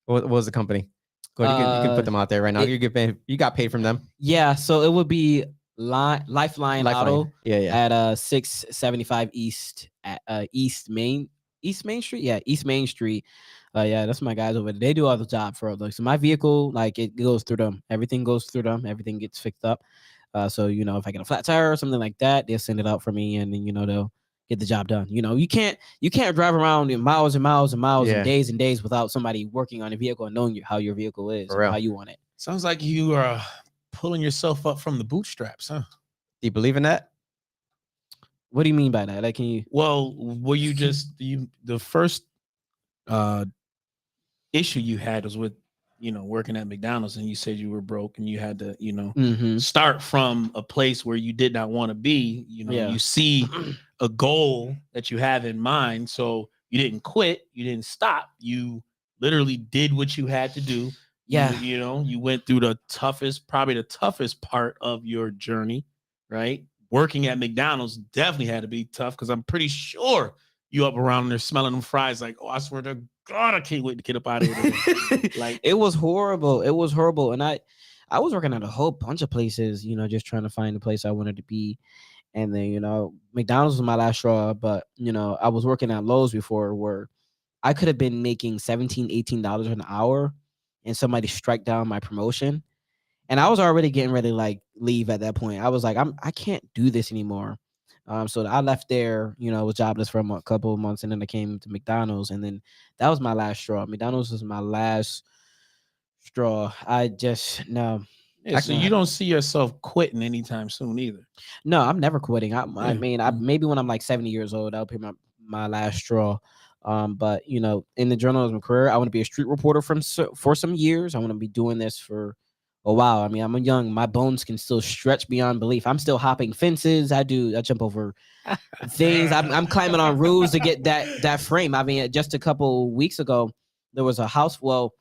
what was the company? Go ahead, you can put them out there right now. You got paid from them. Yeah. So it would be Lifeline Auto. Yeah. At 675 East Main Street. Yeah, East Main Street. Yeah, that's my guys over there. They do all the job for us. So my vehicle, like, it goes through them. Everything goes through them. Everything gets fixed up. So if I get a flat tire or something like that, they'll send it out for me, and then they'll get the job done. You can't drive around in miles and miles and miles and days without somebody working on a vehicle and knowing how your vehicle is and how you want it. Sounds like you are pulling yourself up from the bootstraps, huh? Do you believe in that? What do you mean by that? Like, can you? Well, were you just the first issue you had was with working at McDonald's, and you said you were broke and you had to start from a place where you did not want to be. You see a goal that you have in mind, so you didn't quit, you didn't stop, you literally did what you had to do. You went through probably the toughest part of your journey, right? working at McDonald's definitely had to be tough because I'm pretty sure you up around there smelling them fries like, oh, I swear to God, I can't wait to get up out of here. Like, it was horrible. It was horrible. And I was working at a whole bunch of places, you know, just trying to find the place I wanted to be. And then, you know, McDonald's was my last straw, but, you know, I was working at Lowe's before where I could have been making $17, $18 an hour and somebody strike down my promotion. And I was already getting ready to like leave at that point. I was like, I can't do this anymore. So I left there, you know, was jobless for a couple of months, and then I came to McDonald's, and then that was my last straw. McDonald's was my last straw. I just no. yeah, so you don't see yourself quitting anytime soon either. No, I'm never quitting. I Yeah. mean, maybe when I'm like 70 years old, that'll be my last straw. But you know, in the journalism career, I want to be a street reporter for some years. I want to be doing this for a while. I mean, I'm young. My bones can still stretch beyond belief. I'm still hopping fences. I jump over things. I'm climbing on roofs to get that frame. I mean, just a couple weeks ago, there was a house. Well,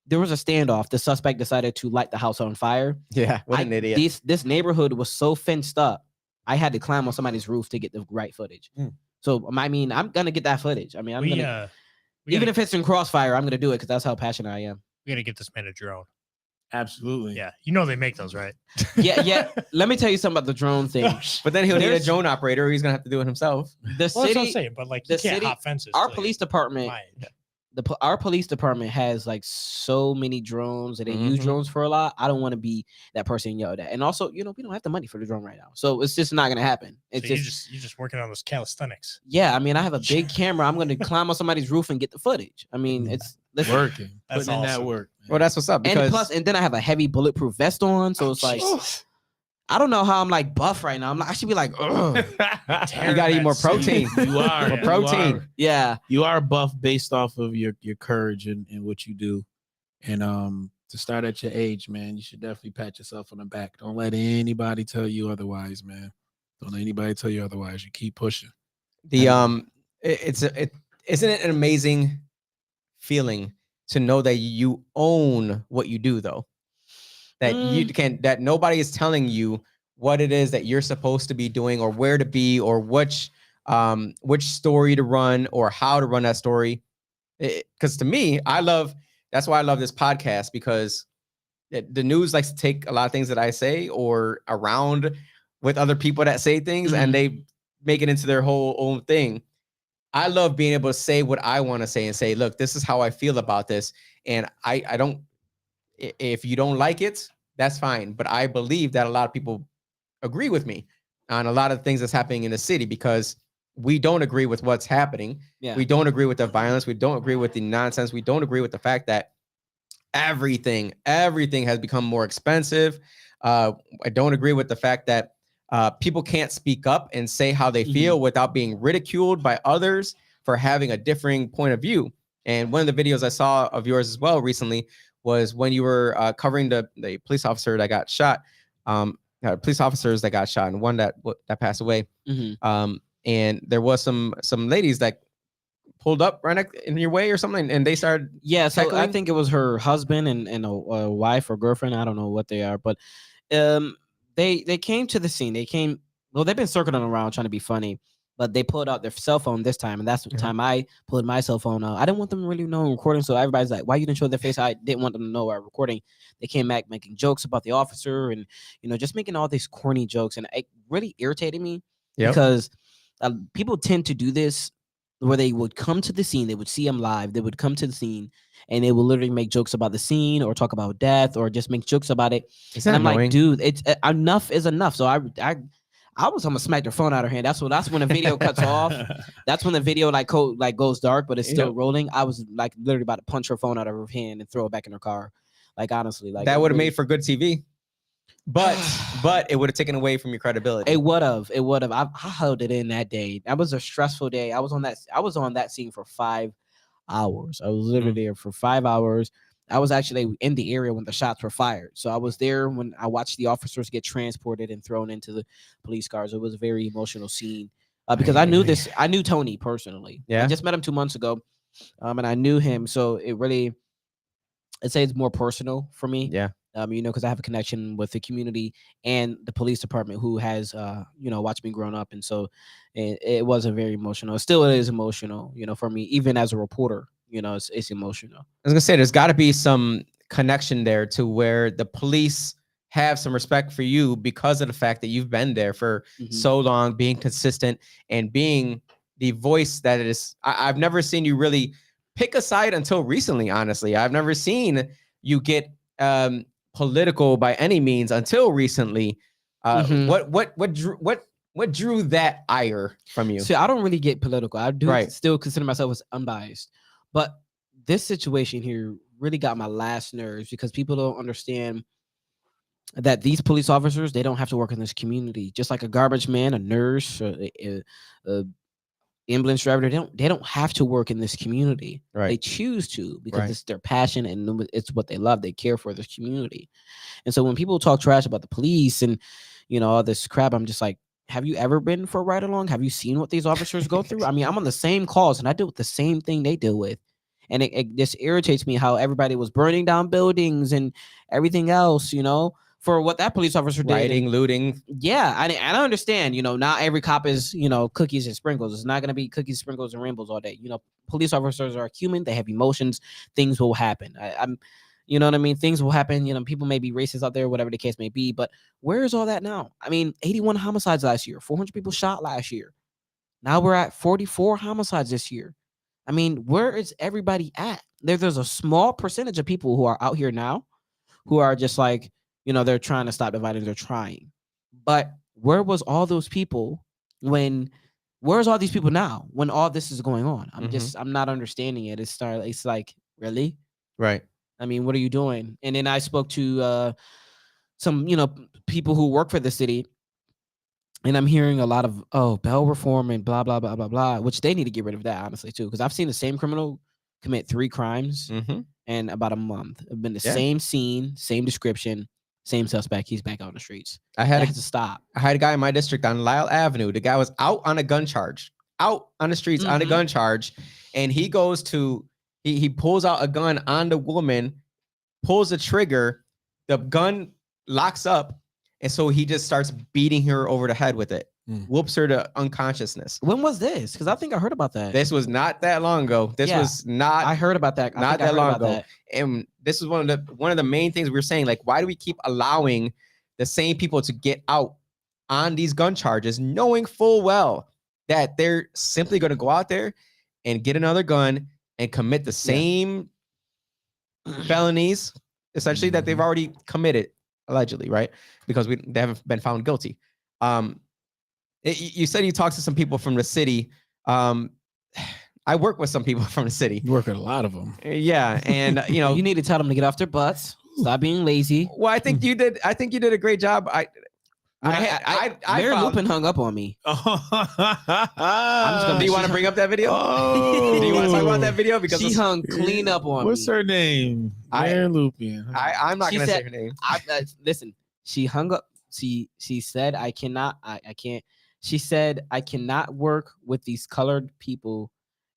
there was a standoff. The suspect decided to light the house on fire. Yeah, what an idiot. This neighborhood was so fenced up. I had to climb on somebody's roof to get the right footage. So I mean, I'm gonna get that footage. I mean, even if it's in crossfire, I'm gonna do it because that's how passionate I am. We gotta get this man a drone. Absolutely. Yeah, you know they make those, right? Yeah. Let me tell you something about the drone thing. But then he'll need a There's- drone operator. Or he's gonna have to do it himself. The Well, that's what I'm city, saying, but like the you can't city- hop fences. our till police you're department, my age. our police department has like so many drones and they use Mhm. drones for a lot. I don't want to be that person yelled at. And also, you know, we don't have the money for the drone right now, so it's just not gonna happen. It's So just you're just working on those calisthenics. yeah. I mean, I have a big camera. I'm gonna climb on somebody's roof and get the footage. I mean, it's listen, Working. That's Putting in that awesome. work. Well, that's what's up. Because and then I have a heavy bulletproof vest on, so it's like I don't know how I'm like buff right now. I should be like, ugh. you gotta eat more protein. You are. More you protein. are. Yeah. You are buff based off of your courage and what you do. And to start at your age, man, you should definitely pat yourself on the back. Don't let anybody tell you otherwise, man. Don't let anybody tell you otherwise. You keep pushing. The isn't it an amazing feeling to know that you own what you do, though? That nobody is telling you what it is that you're supposed to be doing or where to be or which story to run or how to run that story. Because to me, that's why I love this podcast, because the news likes to take a lot of things that I say or around with other people that say things and they make it into their whole own thing. I love being able to say what I want to say and say, look, this is how I feel about this. And I don't, if you don't like it, that's fine. But I believe that a lot of people agree with me on a lot of things that's happening in the city because we don't agree with what's happening. Yeah. We don't agree with the violence. We don't agree with the nonsense. We don't agree with the fact that everything has become more expensive. I don't agree with the fact that people can't speak up and say how they feel without being ridiculed by others for having a differing point of view. And one of the videos I saw of yours as well recently was when you were covering the police officer that got shot, police officers that got shot, and one that passed away. And there was some ladies that pulled up right in your way or something, and they started. Yeah, so I heckling? think it was her husband and a wife or girlfriend. I don't know what they are, but they came to the scene. Well, they've been circling around trying to be funny, but they pulled out their cell phone this time, and that's the time I pulled my cell phone out. I didn't want them to really know I'm recording, so everybody's like, "Why you didn't show their face?" I didn't want them to know I'm recording. They came back making jokes about the officer and just making all these corny jokes, and it really irritated me because people tend to do this where they would come to the scene, they would see him live, they would come to the scene, and they will literally make jokes about the scene or talk about death or just make jokes about it. And I'm like, dude, it's enough is enough. So I was gonna smack their phone out of her hand. That's when the video cuts off. That's when the video goes dark, but it's still rolling. I was like literally about to punch her phone out of her hand and throw it back in her car. Like honestly, like that would have made for good TV. But it would have taken away from your credibility. It would have. I held it in that day. That was a stressful day. I was on that scene for 5 hours. I was literally there for 5 hours. I was actually in the area when the shots were fired. So I was there when I watched the officers get transported and thrown into the police cars. It was a very emotional scene because I knew Tony personally. Yeah. I just met him 2 months ago, and I knew him. So I'd say it's more personal for me. Yeah. Because I have a connection with the community and the police department who has, watched me growing up. And so it wasn't very emotional. Still, it is emotional, for me, even as a reporter, it's emotional. I was gonna say there's got to be some connection there to where the police have some respect for you because of the fact that you've been there for so long, being consistent and being the voice that it is. I've never seen you really pick a side until recently. Honestly, I've never seen you get political by any means until recently. What drew that ire from you? See, I don't really get political. I do still consider myself as unbiased, but this situation here really got my last nerves because people don't understand that these police officers, they don't have to work in this community. Just like a garbage man, a nurse, a ambulance driver, they don't have to work in this community. Right. They choose to because it's their passion and it's what they love. They care for this community. And so when people talk trash about the police and all this crap, I'm just like, have you ever been for a ride along? Have you seen what these officers go through? I mean, I'm on the same calls and I deal with the same thing they deal with. And it just irritates me how everybody was burning down buildings and everything else, for what that police officer did. Rioting, looting. Yeah, I understand, not every cop is, cookies and sprinkles. It's not going to be cookies, sprinkles, and rainbows all day. Police officers are human. They have emotions. Things will happen. I'm you know what I mean? Things will happen. People may be racist out there, whatever the case may be. But where is all that now? I mean, 81 homicides last year, 400 people shot last year. Now we're at 44 homicides this year. I mean, where is everybody at? There's a small percentage of people who are out here now who are just like, they're trying to stop the violence. They're trying. But where was all those people where's all these people now when all this is going on? I'm not understanding it. It's like, really? Right. I mean, what are you doing? And then I spoke to some, people who work for the city, and I'm hearing a lot of, bail reform and blah, blah, blah, blah, blah, which they need to get rid of that, honestly, too. Because I've seen the same criminal commit 3 crimes in about a month. It's been the same scene, same description, same suspect. He's back out on the streets. That has to stop. I had a guy in my district on Lyle Avenue. The guy was out on a gun charge, out on the streets on a gun charge. And he goes to, he pulls out a gun on the woman, pulls the trigger, the gun locks up. And so he just starts beating her over the head with it, whoops her to unconsciousness. When was this? Because I think I heard about that. This was not that long ago. This was not. I heard about that. Not that long ago. And this is one of the main things we were saying. Like, why do we keep allowing the same people to get out on these gun charges, knowing full well that they're simply going to go out there and get another gun and commit the same felonies, essentially, that they've already committed, allegedly, right? Because they haven't been found guilty. You said you talked to some people from the city. I work with some people from the city. You work with a lot of them. Yeah, and you need to tell them to get off their butts, stop being lazy. Well, I think you did. I think you did a great job. Mary Lupin hung up on me. Do you want to bring up that video? Do you want to talk about that video? Because she hung clean up on me. What's her name? Mary Lupin. I'm not going to say her name. Listen, she hung up. She said, I cannot. I can't. She said, I cannot work with these colored people.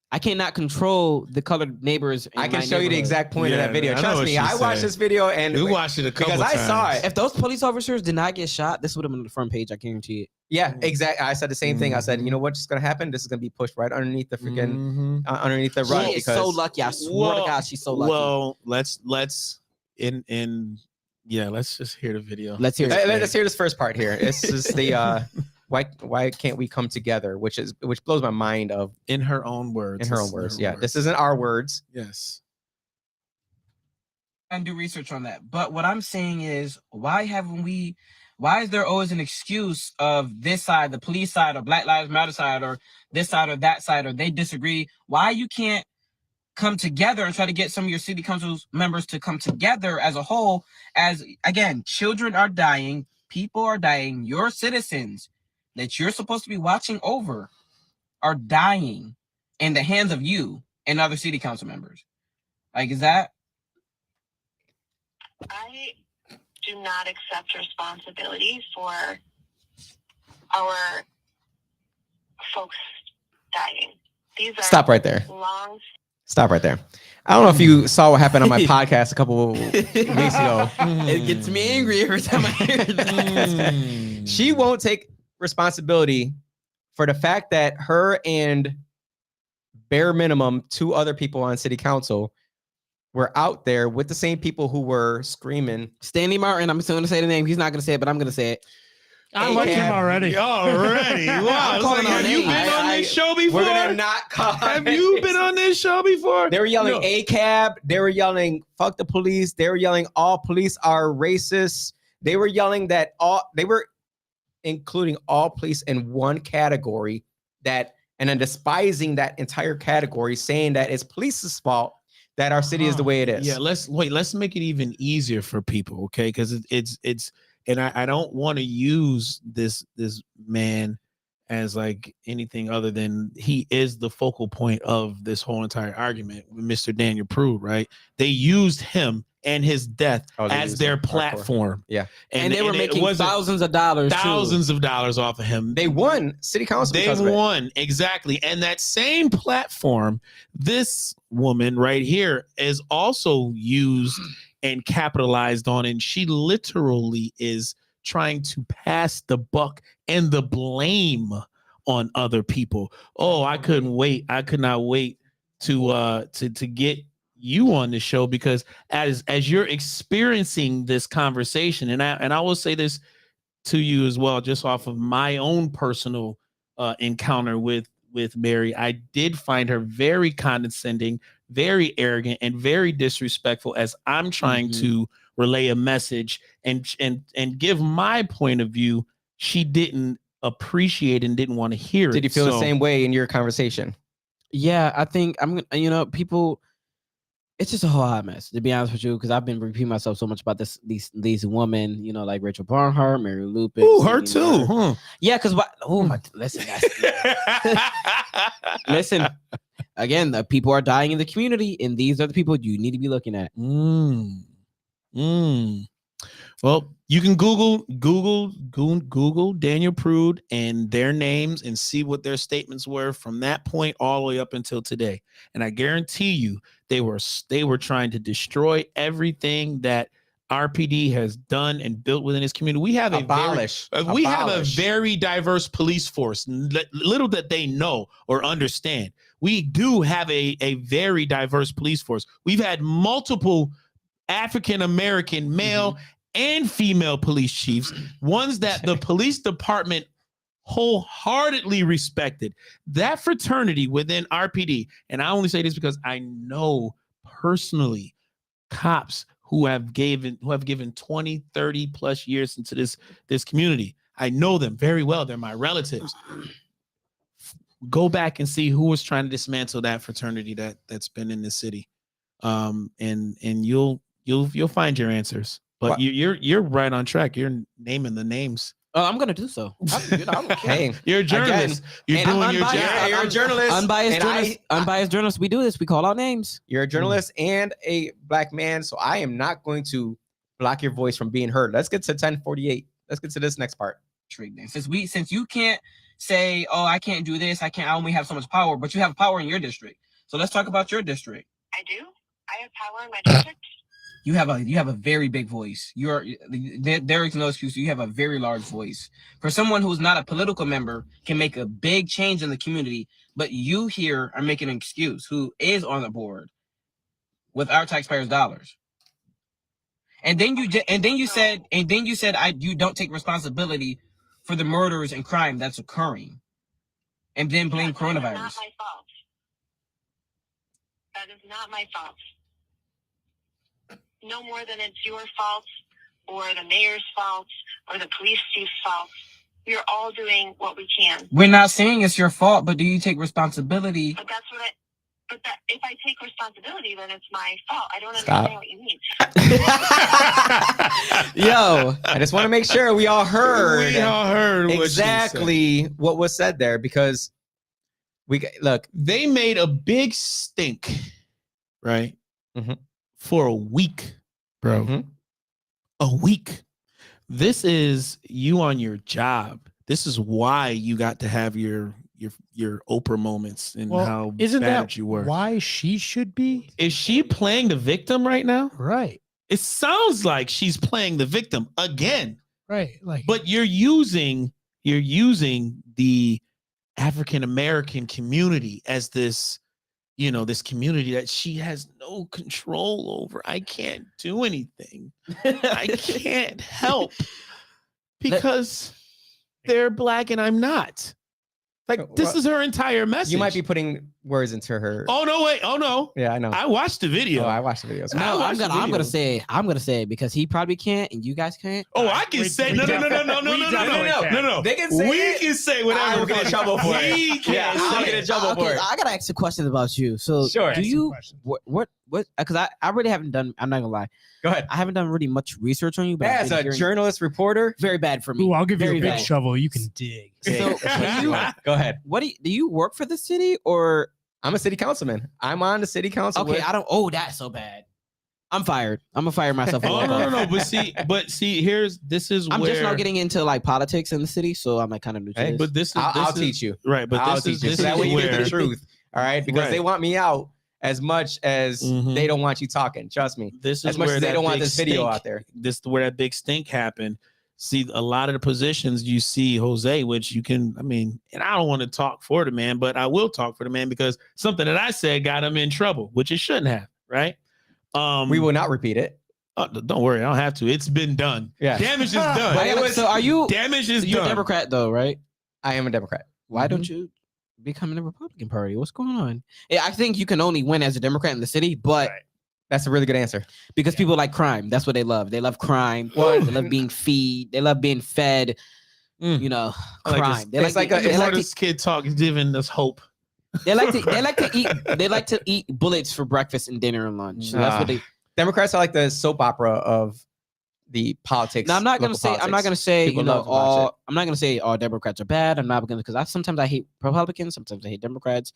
I cannot control the colored neighbors. I can show you the exact point of that video. Trust me, I watched this video and we watched it a couple because times. I saw it. If those police officers did not get shot, this would have been on the front page. I guarantee it. Yeah, exactly. I said the same thing. I said, you know what's going to happen? This is going to be pushed right underneath the freaking underneath the rug. She is so lucky. I swear to God, she's so lucky. Well, let's just hear the video. Let's hear. Let's hear this first part here. This is the why can't we come together? Which blows my mind. Of in her own words. In her own words. Yeah, this isn't our words. Yes. And do research on that. But what I'm saying is, why is there always an excuse of this side, the police side, or Black Lives Matter side, or this side or that side, or they disagree? Why you can't come together and try to get some of your city council members to come together as a whole? As again, children are dying, people are dying, your citizens that you're supposed to be watching over are dying in the hands of you and other city council members. Like, is that? I do not accept responsibility for our folks dying. These are Stop right there. long. Stop right there. I don't know if you saw what happened on my podcast a couple weeks ago. It gets me angry every time I hear that. She won't take responsibility for the fact that her and bare minimum 2 other people on city council were out there with the same people who were screaming. Stanley Martin, I'm just going to say the name. He's not going to say it, but I'm going to say it. I like him ACAB. already. Already. Wow. I'm calling Have on you names. been on this show before? We're gonna not call. Have you been on this show before? They were yelling No. ACAB. They were yelling fuck the police. They were yelling all police are racist. They were yelling that they were including all police in one category and then despising that entire category, saying that it's police's fault that our city is the way it is. Yeah, let's make it even easier for people, okay? Because it's and I don't want to use this man as like anything other than he is the focal point of this whole entire argument with Mr. Daniel Prude, right? They used him and his death as their platform. Yeah. And they were making it thousands of dollars. thousands of dollars off of him. They won city council. They because of it. won, exactly. And that same platform, this woman right here is also used and capitalized on, and she literally is trying to pass the buck and the blame on other people. Oh, I couldn't wait. I could not wait to get you on the show, because as you're experiencing this conversation, and I will say this to you as well, just off of my own personal encounter with Mary, I did find her very condescending, very arrogant, and very disrespectful as I'm trying to relay a message and give my point of view. She didn't appreciate and didn't want to hear it. Did you feel the same way in your conversation? Yeah, I think people. It's just a whole hot mess, to be honest with you, because I've been repeating myself so much about these women, like Rachel Barnhart, Mary Lupin. Ooh, her too, huh? Yeah, because listen, listen. Again, the people are dying in the community, and these are the people you need to be looking at. Well, you can Google Daniel Prude and their names and see what their statements were from that point all the way up until today. And I guarantee you, they were trying to destroy everything that RPD has done and built within his community. We have a very diverse police force. Little that they know or understand. We do have a very diverse police force. We've had multiple African American male and female police chiefs, ones that the police department wholeheartedly respected. That fraternity within RPD, and I only say this because I know personally cops who have given 20, 30 plus years into this community. I know them very well. They're my relatives. Go back and see who was trying to dismantle that fraternity that's been in this city. And you'll find your answers. But you're right on track. You're naming the names. Oh, I'm gonna do so. Hey, you're a journalist. You're doing your job. You're a journalist. Unbiased journalists. We do this. We call out names. You're a journalist and a black man, so I am not going to block your voice from being heard. Let's get to 1048. Let's get to this next part. Since you can't say, oh, I can't do this, I only have so much power, but you have power in your district. So let's talk about your district. I do. I have power in my district. You have a very big voice. There is no excuse. You have a very large voice. For someone who's not a political member, can make a big change in the community, but you here are making an excuse. Who is on the board with our taxpayers' dollars? And then you said you don't take responsibility for the murders and crime that's occurring, and then blame coronavirus. That is not my fault. That is not my fault. No more than it's your fault or the mayor's fault or the police chief's fault. We're all doing what we can. We're not saying it's your fault, but do you take responsibility? But if I take responsibility, then it's my fault. I don't understand what you mean. Yo, I just want to make sure we all heard. Exactly what was said there, because they made a big stink, right? For a week, bro. A week. This is you on your job. This is why you got to have your your Oprah moments and Well, how isn't bad that you were. why she should be? Is she playing the victim right now? Right. It sounds like she's playing the victim again. Right. Like, But you're using the African American community as this, this community that she has no control over. I can't do anything. I can't help because they're black and I'm not. Like, this is her entire message. You might be putting words into her. Oh no! Wait! Oh no! Yeah, I know. I watched the video. I watched the videos. No, I'm gonna say it because he probably can't and you guys can't. Oh, I can say no. They can say we can say whatever. I will get in trouble for it. We can I'll get in trouble for it. I gotta ask a question about you. So, Sure. do you what? Because I really haven't done. I'm not gonna lie. Go ahead. I haven't done really much research on you. But As a journalist reporter, very bad for me. ooh, I'll give you a Very big bad. shovel. You can dig. So, go ahead. what do you work for the city or? I'm a city councilman. I'm on the city council. Okay, I don't. Oh, that's so bad. I'm fired. I'm gonna fire myself. Oh no. But see, this is I'm where just not getting into like politics in the city, so I'm like kind of new to Hey, this. But this is I'll teach you. right. But I'll this teach is you. this So that is way you get where the truth. All right, because Right. they want me out as much as Mhm. they don't want you talking. Trust me. this is As much where as they that don't want big this video stink- out there. This where that big stink happened. See, a lot of the positions you see Jose, which you can, and I don't want to talk for the man, but I will talk for the man because something that I said got him in trouble, which it shouldn't have, right? We will not repeat it. Don't worry, I don't have to. It's been done. Yeah. Damage is done. But it was- so are you? Damage is You're a done. Democrat though, right? I am a Democrat. Why don't you become in the Republican Party? What's going on? Yeah, I think you can only win as a Democrat in the city, but That's a really good answer. because people like crime, that's what they love. They love crime. Well- They love being fed. They love being fed. Mm. You know, I like crime. this. They It's like, like a- they The like more this kid talk is giving us hope. they like to eat bullets for breakfast and dinner and lunch. So that's what they. Democrats are like the soap opera of the politics. Now I'm not gonna local say. I'm not politics. gonna say. People You know, love to watch all. I'm not gonna say all Democrats are bad. I'm not gonna because sometimes I hate Republicans. Sometimes I hate Democrats.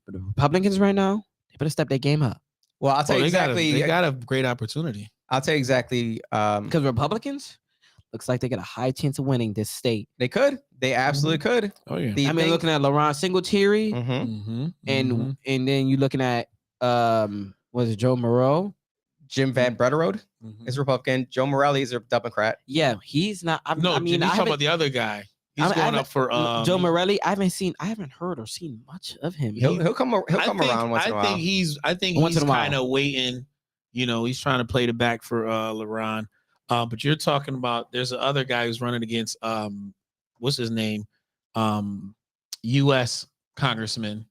But the Republicans right now, they better step their game up. Well, I'll tell you They exactly. got a great opportunity. I'll tell you exactly. Because Republicans looks like they got a high chance of winning this state. They could. They absolutely could. Oh yeah. The I mean, thing- looking at Laurent Singletary, Mhm. Mm-hmm. and then you looking at was it Joe Moreau? Jim Van Brederode is Republican. Joe Morelli is a Democrat. Yeah, he's not. No, I mean, you're I talking haven't- about the other guy. He's I going haven't- up for Joe Morelli. I haven't heard or seen much of him. He'll come around once in a while. I think Once he's in a while. kind of waiting. He's trying to play the back for LeBron. But you're talking about there's the other guy who's running against what's his name? U.S. Congressman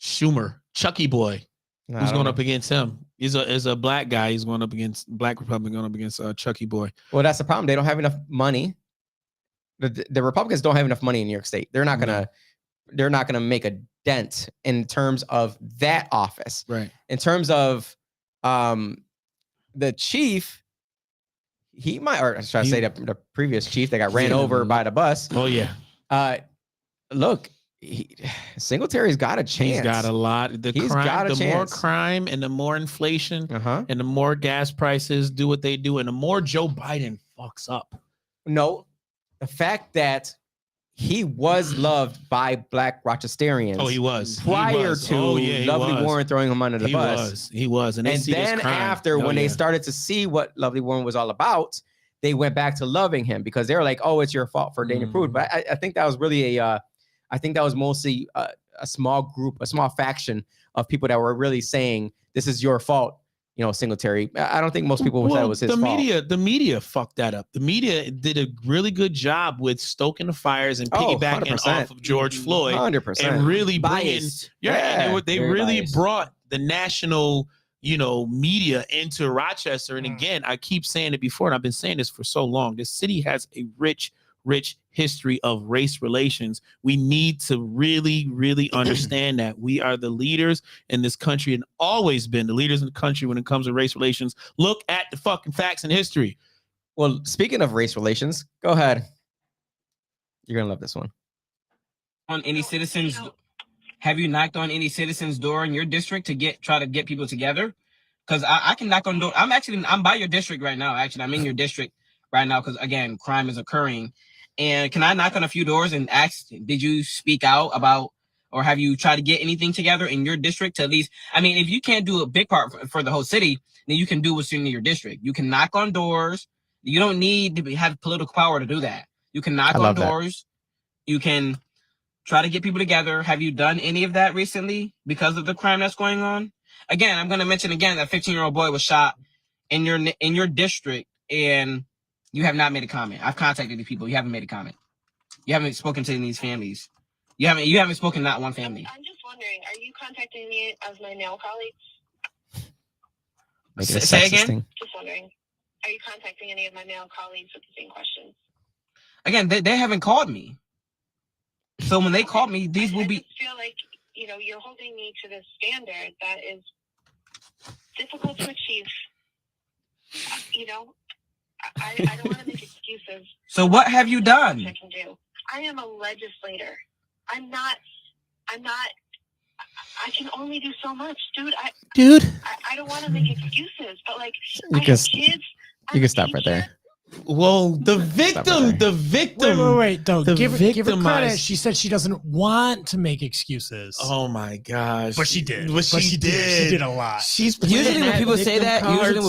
Schumer, Chucky Boy, No, I who's don't going know. up against him. He's a black guy. He's going up against black Republican going up against Chucky Boy. Well, that's the problem. They don't have enough money. The Republicans don't have enough money in New York State. They're not gonna make a dent in terms of that office. Right. In terms of the chief, he might, or should I say the previous chief that got ran over by the bus. Oh yeah. Look, Singletary's got a chance. He's got a lot. He's got a The more chance. crime and the more inflation Uh-huh. and the more gas prices do what they do and the more Joe Biden fucks up. No, the fact that he was loved by Black Rochesterians. Oh, he was. prior to he Lovely was. Warren throwing him under the He bus. was. He was. And, they And see this then crime. after, Oh, when they yeah. started to see what Lovely Warren was all about, they went back to loving him because they were like, "Oh, it's your fault for Dana Prude." But I think that was really I think that was mostly a small group, a small faction of people that were really saying, "This is your fault." Singletary. I don't think most people said it was his fault. The media fucked that up. The media did a really good job with stoking the fires and Oh, piggybacking 100%. off of George Floyd 100%. and really bringing Biased. and they very really biased. brought the national media into Rochester. And Mm. again, I keep saying it before, and I've been saying this for so long. This city has a rich history of race relations. We need to really, really understand that we are the leaders in this country and always been the leaders in the country when it comes to race relations. Look at the fucking facts and history. Well, speaking of race relations, go ahead. You're gonna love this one. On any citizens, have you knocked on any citizens' door in your district to try to get people together? Because I can knock on door. I'm by your district right now. Actually, I'm in your district right now because again, crime is occurring. And can I knock on a few doors and ask, did you speak out about Or have you tried to get anything together in your district to at least, I mean, if you can't do a big part for the whole city, then you can do what's in your district. You can knock on doors. You don't need to have political power to do that. You can knock on doors. You can try to get people together. Have you done any of that recently because of the crime that's going on? Again, I'm going to mention again that 15-year-old boy was shot in your district, and you have not made a comment. I've contacted these people. You haven't made a comment. You haven't spoken to these families. You haven't spoken to not one family. I'm just wondering, are you contacting me as my male colleagues? Make it a Say sexist again? thing. Just wondering, are you contacting any of my male colleagues with the same questions? Again, they haven't called me. So when they call me, these will be. I just feel like, you're holding me to this standard that is difficult to achieve. I don't want to make excuses. So what have you done? I can do. I am a legislator. I'm not. I can only do so much, dude. I don't want to make excuses, but like, You I can, have kids. you can stop right there. Well, the victim. Wait, Doug. The Give her credit. victimized- She said she doesn't want to make excuses. Oh my gosh! But she did. But she did. She did a lot. She's Usually playing when that people say victim that, card so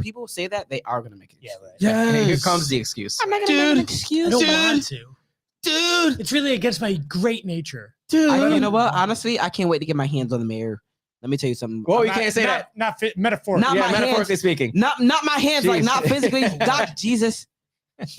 people say that, they are gonna make it. Yeah, right. Yes. Here comes the excuse. I'm not gonna Dude. make an I excuse. don't Dude. want to. dude. It's really against my great nature. You know what? Honestly, I can't wait to get my hands on the mayor. Let me tell you something. Whoa, you can't say that. Not metaphorically. Not Yeah, my metaphorically hands. speaking. Not my hands, like Jeez. not physically. God, Jesus,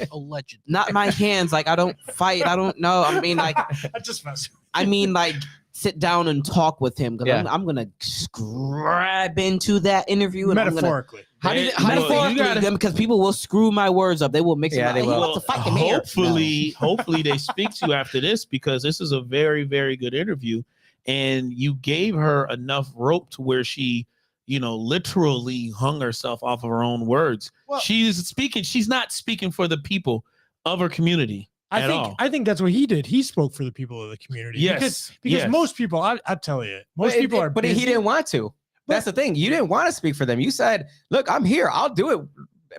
Allegedly. not my hands. Like I don't fight. I don't know. I mean, like I just messed. I mean, like sit down and talk with him because Yeah. I'm gonna grab into that interview and Metaphorically. How do you metaphorically, because people will screw my words up. They will mix Yeah, it. they He will. wants to fight the mayor. Hopefully they speak to you after this, because this is a very, very good interview. And you gave her enough rope to where she, literally hung herself off of her own words. Well- She's speaking. She's not speaking for the people of her community. at all. I think that's what he did. He spoke for the people of the community. Yes, Because yes. most people, I tell you, most people are. But busy. he didn't want to. That's the thing. You didn't want to speak for them. You said, "Look, I'm here. I'll do it."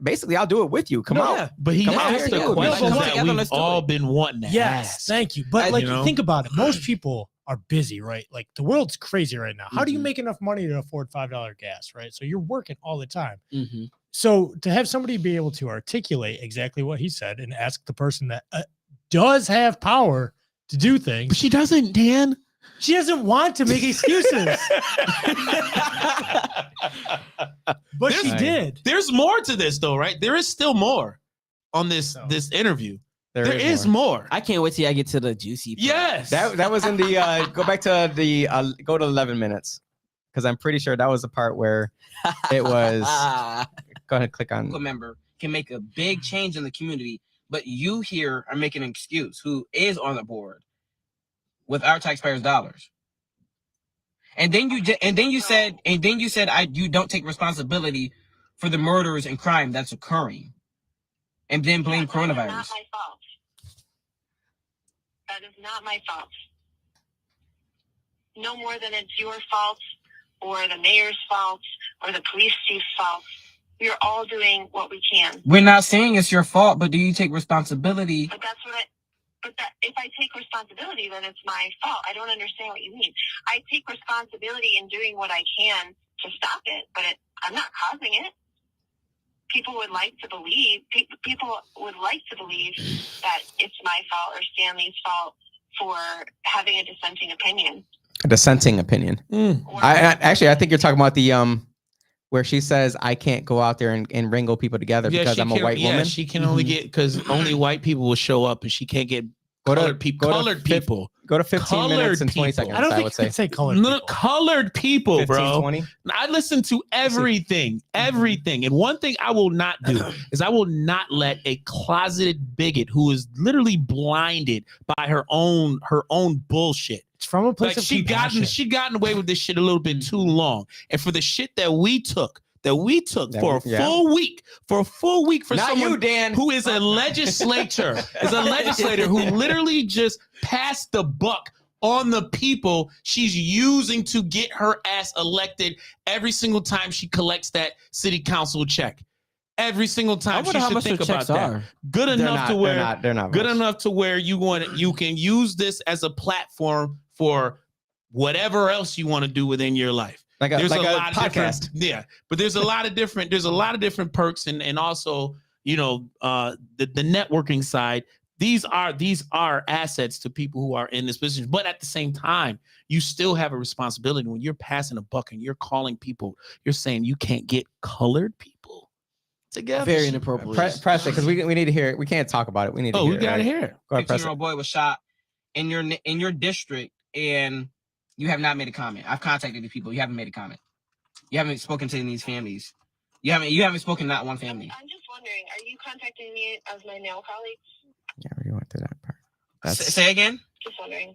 Basically, I'll do it with you. Come No, out. yeah. But he Come on, asked here, the dude. questions Come that together, we've let's do all it. been wanting to Yes, ask. thank you. But like, you know? think about it. Most people are busy, right? Like the world's crazy right now. How do you Mhm. make enough money to afford $5 gas, right? So you're working all the time. Mm-hmm. So to have somebody be able to articulate exactly what he said and ask the person that does have power to do But things, she doesn't, Dan. she doesn't want to make excuses, but she There's- did. There's more to this, though, right? There is still more on this So- this interview. There There is more. I can't wait till I get to the juicy part. Yes. That was in the go back to the go to 11 minutes, because I'm pretty sure that was the part where it was. Go ahead, click on. Member can make a big change in the community, but you here are making an excuse who is on the board with our taxpayers' dollars. And then you said you don't take responsibility for the murders and crime that's occurring, and then blame Yeah, that is coronavirus. not my fault. That is not my fault. No more than it's your fault or the mayor's fault or the police chief's fault. We're all doing what we can. We're not saying it's your fault, but do you take responsibility? But if I take responsibility, then it's my fault. I don't understand what you mean. I take responsibility in doing what I can to stop it, but I'm not causing it. People would like to believe that it's my fault or Stanley's fault for having a dissenting opinion. A dissenting opinion. Or I think you're talking about the where she says I can't go out there and wrangle people together because she I'm a can- white yeah, woman. she can only get, because only white people will show up, and she can't get colored people. Colored people. Go to 15 minutes and 20 people. seconds. I don't I think would you say can say colored No, people. colored people, 15, bro. 20. I listen to everything. And one thing I will not do is I will not let a closeted bigot who is literally blinded by her own bullshit. It's from a place Like of compassion. she gotten away with this shit a little bit too long. And for the shit that we took for a full week for Not someone you, Dan. who is a legislator, who literally just passed the buck on the people she's using to get her ass elected every single time she collects that city council check. Every single I time, wonder she how should much think their about checks that. are. Good They're enough not, to where they're not good much. enough to where you can use this as a platform for whatever else you want to do within your life. Like a, There's like a a lot of podcast. different, but there's a lot of different perks and also, the networking side. These are assets to people who are in this position, but at the same time, you still have a responsibility when you're passing a buck and you're calling people. You're saying you can't get colored people together. Very inappropriate. Press it because we need to hear it. We can't talk about it. We need to Oh, hear we it. gotta right? hear it. Go ahead, press it. 15-year-old boy was shot in your district, and you have not made a comment. I've contacted these people. You haven't made a comment. You haven't spoken to these families. You haven't spoken not one family. I'm just wondering, are you contacting me as my male colleagues? Yeah, we went through that part. Say again. Just wondering,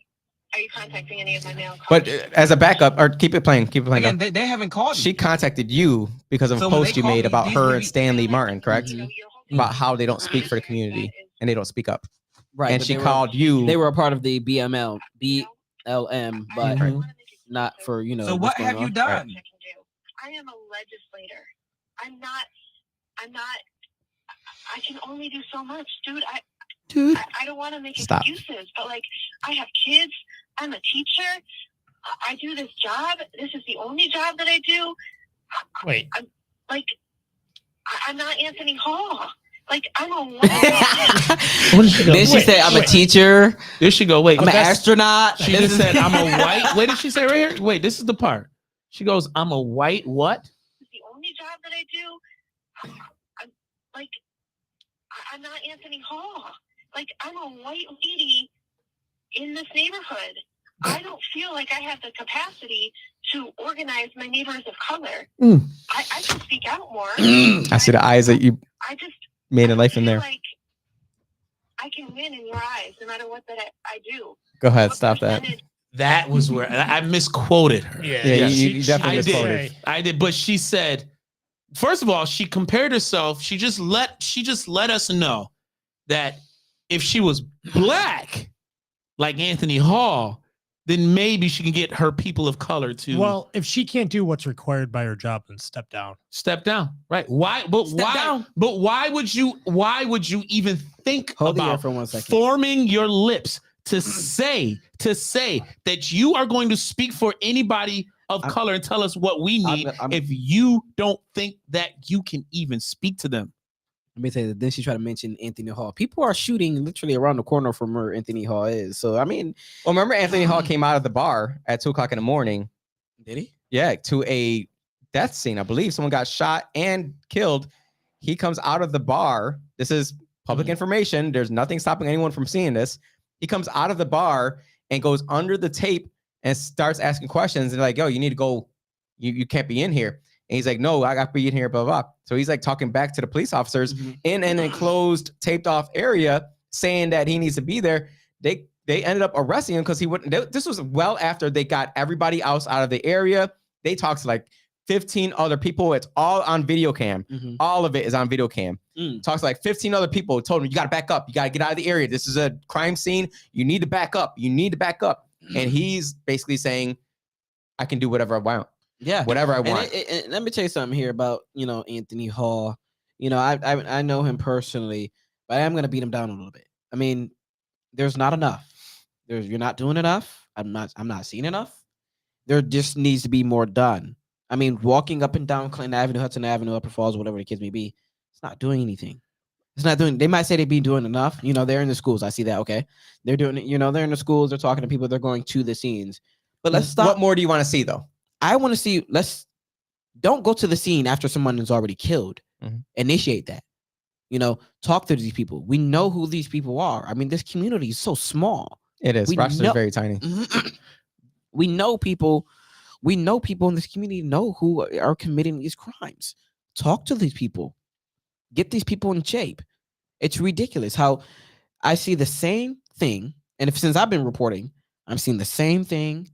are you contacting any of my male But colleagues? as a backup, or keep it playing. Again, though. they haven't called She me. contacted you because of a So when post they you call made me, about these her will and be- Stanley Martin, correct? You're hoping- About how they don't speak for the community and they don't speak up. Right. And but she they called you. They were a part of the BLM, but Mhm. not for So what's what going have you on. done? I am a legislator. I'm not. I can only do so much, dude. I don't want to make Stop. excuses, but like, I have kids. I'm a teacher. I do this job. This is the only job that I do. Wait, Like, I'm not Anthony Hall. Like, I'm a woman. What did she go? Then she Wait, said, "I'm a wait. teacher. There she go. Wait, I'm an that's- astronaut." She just said, "I'm a white." What did she say right here? Wait, this is the part. She goes, "I'm a white what?" It's the only job that I do. I'm not Anthony Hall. Like, I'm a white lady in this neighborhood. I don't feel like I have the capacity to organize my neighbors of color. Mm. I can speak out more. I see the eyes that you I just made I a life in feel there. Like I can win in your eyes, no matter what that I do. Go ahead, What stop that. percentage- That was where I misquoted her. Yeah, you definitely I misquoted. did. I did, but she said, first of all, she compared herself. She just let us know that if she was black, like Anthony Hall, then maybe she can get her people of color to well, if she can't do what's required by her job, then step down. step down. Right? Why? But Step why? down. But why would you? Why would you even think Hold the air about for 1 second. forming your lips to say that you are going to speak for anybody of I'm- color and tell us what we need I'm- if you don't think that you can even speak to them? Let me tell you, then she tried to mention Anthony Hall. People are shooting literally around the corner from where Anthony Hall is. So I mean, Well, remember Anthony Hall came out of the bar at 2:00 in the morning. did he? Yeah, to a death scene. I believe someone got shot and killed. He comes out of the bar. This is public information. There's nothing stopping anyone from seeing this. He comes out of the bar and goes under the tape and starts asking questions. And like, yo, you need to go. You can't be in here. And he's like, no, I got to be in here, blah, blah, blah. So he's like talking back to the police officers in an enclosed, taped off area, saying that he needs to be there. They ended up arresting him because he wouldn't. This was well after they got everybody else out of the area. They talked to like 15 other people. It's all on video cam. All of it is on video cam. Talks to like 15 other people. Told him, you got to back up. You got to get out of the area. This is a crime scene. You need to back up. You need to back up. And he's basically saying, I can do whatever I want. Yeah, Whatever I want. And let me tell you something here about Anthony Hall. I know him personally, but I am gonna beat him down a little bit. I mean, there's not enough. You're not doing enough. I'm not seeing enough. There just needs to be more done. I mean, walking up and down Clinton Avenue, Hudson Avenue, Upper Falls, whatever the kids may be, it's not doing anything. It's not doing. They might say they'd be doing enough. They're in the schools. I see that. Okay, they're doing it. They're in the schools. They're talking to people. They're going to the scenes. But let's stop. What more do you want to see, though? I want to see. Don't go to the scene after someone is already killed. Initiate that. Talk to these people. We know who these people are. I mean, this community is so small. It is. We Rochester's know- very tiny. We know people. We know people in this community know who are committing these crimes. Talk to these people. Get these people in shape. It's ridiculous how I see the same thing. And since I've been reporting, I'm seeing the same thing.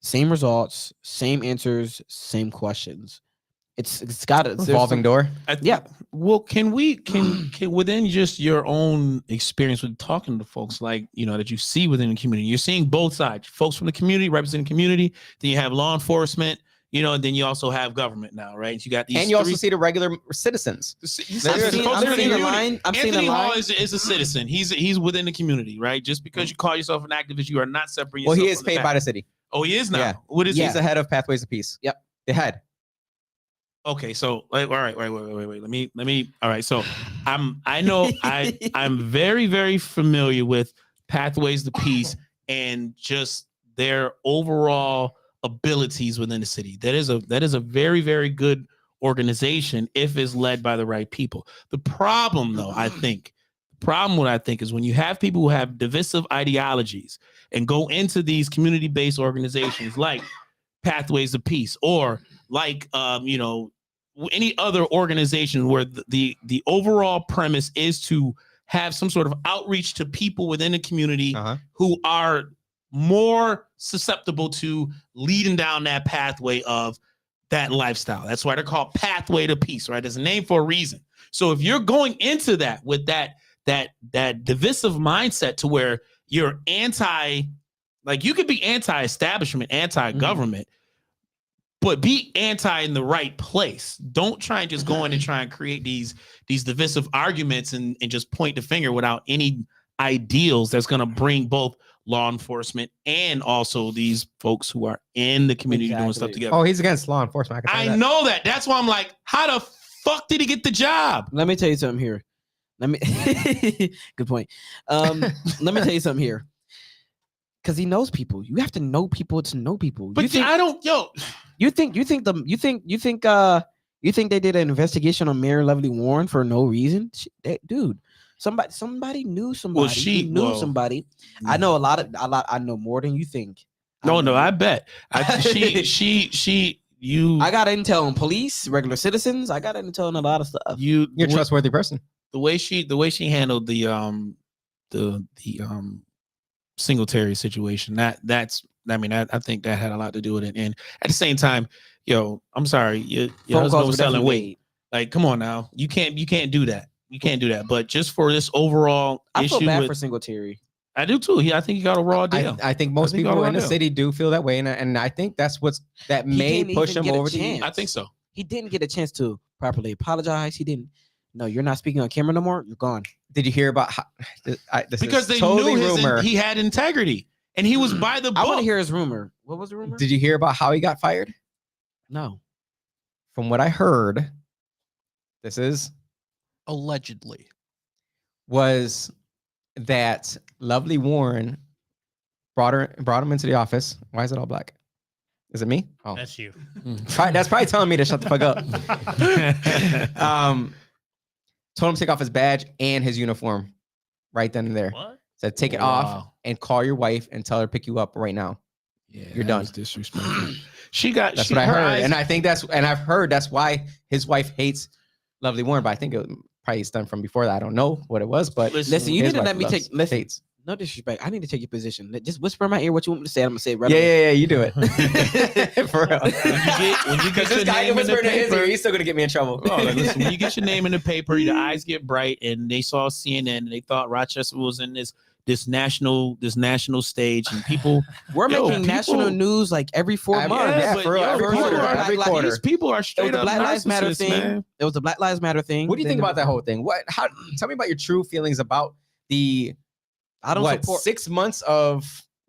Same results, same answers, same questions. It's got a Revolving door. Yeah. Well, can within just your own experience with talking to folks like, that you see within the community, you're seeing both sides, folks from the community representing the community. Then you have law enforcement, You know, and then you also have government now, right? You got these, And you also see the regular citizens. I'm seeing the line. I'm seeing the Anthony Hall line. is a citizen. He's within the community, right? Just because you call yourself an activist, you are not separating Well, yourself. he is from the paid pack. by the city. Oh, he is now. Yeah. What is He's he? the head of Pathways of Peace. Yep. The head. Okay, so all right, wait. Let me. All right, so I'm very, very familiar with Pathways to Peace and just their overall abilities within the city. That is a very, very good organization if it's led by the right people. The problem, though, I think is when you have people who have divisive ideologies and go into these community-based organizations like Pathways to Peace or like any other organization where the overall premise is to have some sort of outreach to people within the community who are more susceptible to leading down that pathway of that lifestyle. That's why they're called Pathway to Peace, right? There's a name for a reason. So if you're going into that with that divisive mindset to where you're like you could be anti-establishment, anti-government, but be anti in the right place. Don't try and just go in and try and create these divisive arguments and just point the finger without any ideals that's going to bring both law enforcement and also these folks who are in the community doing stuff together. Oh, he's against law enforcement. I know that. That's why I'm like, how the fuck did he get the job? Let me tell you something here. Good point. Let me tell you something here. Because he knows people. You have to know people to know people. But You think they did an investigation on Mayor Lovely Warren for no reason? Dude, somebody knew somebody. Well, she knew somebody. I know I know more than you think. I bet. I got intel on police, regular citizens. I got intel on a lot of stuff. You're a trustworthy person. The way she handled the Singletary situation, I think that had a lot to do with it. And at the same time, I'm sorry, your husband was selling weight. Like, come on now, you can't do that. You can't do that. But just for this overall I issue, feel bad for Singletary. I do too. I think he got a raw deal. I think most people in the city do feel that way, and I think that's that may push him over the edge. I think so. He didn't get a chance to properly apologize. He didn't. No, you're not speaking on camera no more. You're gone. Did you hear about how? Because they knew he had integrity, and he was by the book. I want to hear his rumor. What was the rumor? Did you hear about how he got fired? No. From what I heard, this is allegedly was that Lovely Warren brought him into the office. Why is it all black? Is it me? Oh, that's you. That's probably telling me to shut the fuck up. Told him to take off his badge and his uniform right then and there. What? Said take it off and call your wife and tell her to pick you up right now. Yeah, you're done. Disrespectful. That's what I heard, and I think I've heard that's why his wife hates Lovely Warren. But I think it probably stemmed from before that. I don't know what it was, but listen, you need to let me take. Listen, no disrespect. I need to take your position. Just whisper in my ear what you want me to say. I'm gonna say it right away. Yeah, you do it. For real. When you get this guy can whisper in his ear, he's still gonna get me in trouble. Listen, when you get your name in the paper, your eyes get bright, and they saw CNN, and they thought Rochester was in this national stage, and people making national news like every 4 months. Yeah, for real, every quarter. These people are straight up Black Lives Matter thing. Man. It was the Black Lives Matter thing. What do you think about that whole thing? Tell me about your true feelings about the. I don't support 6 months of.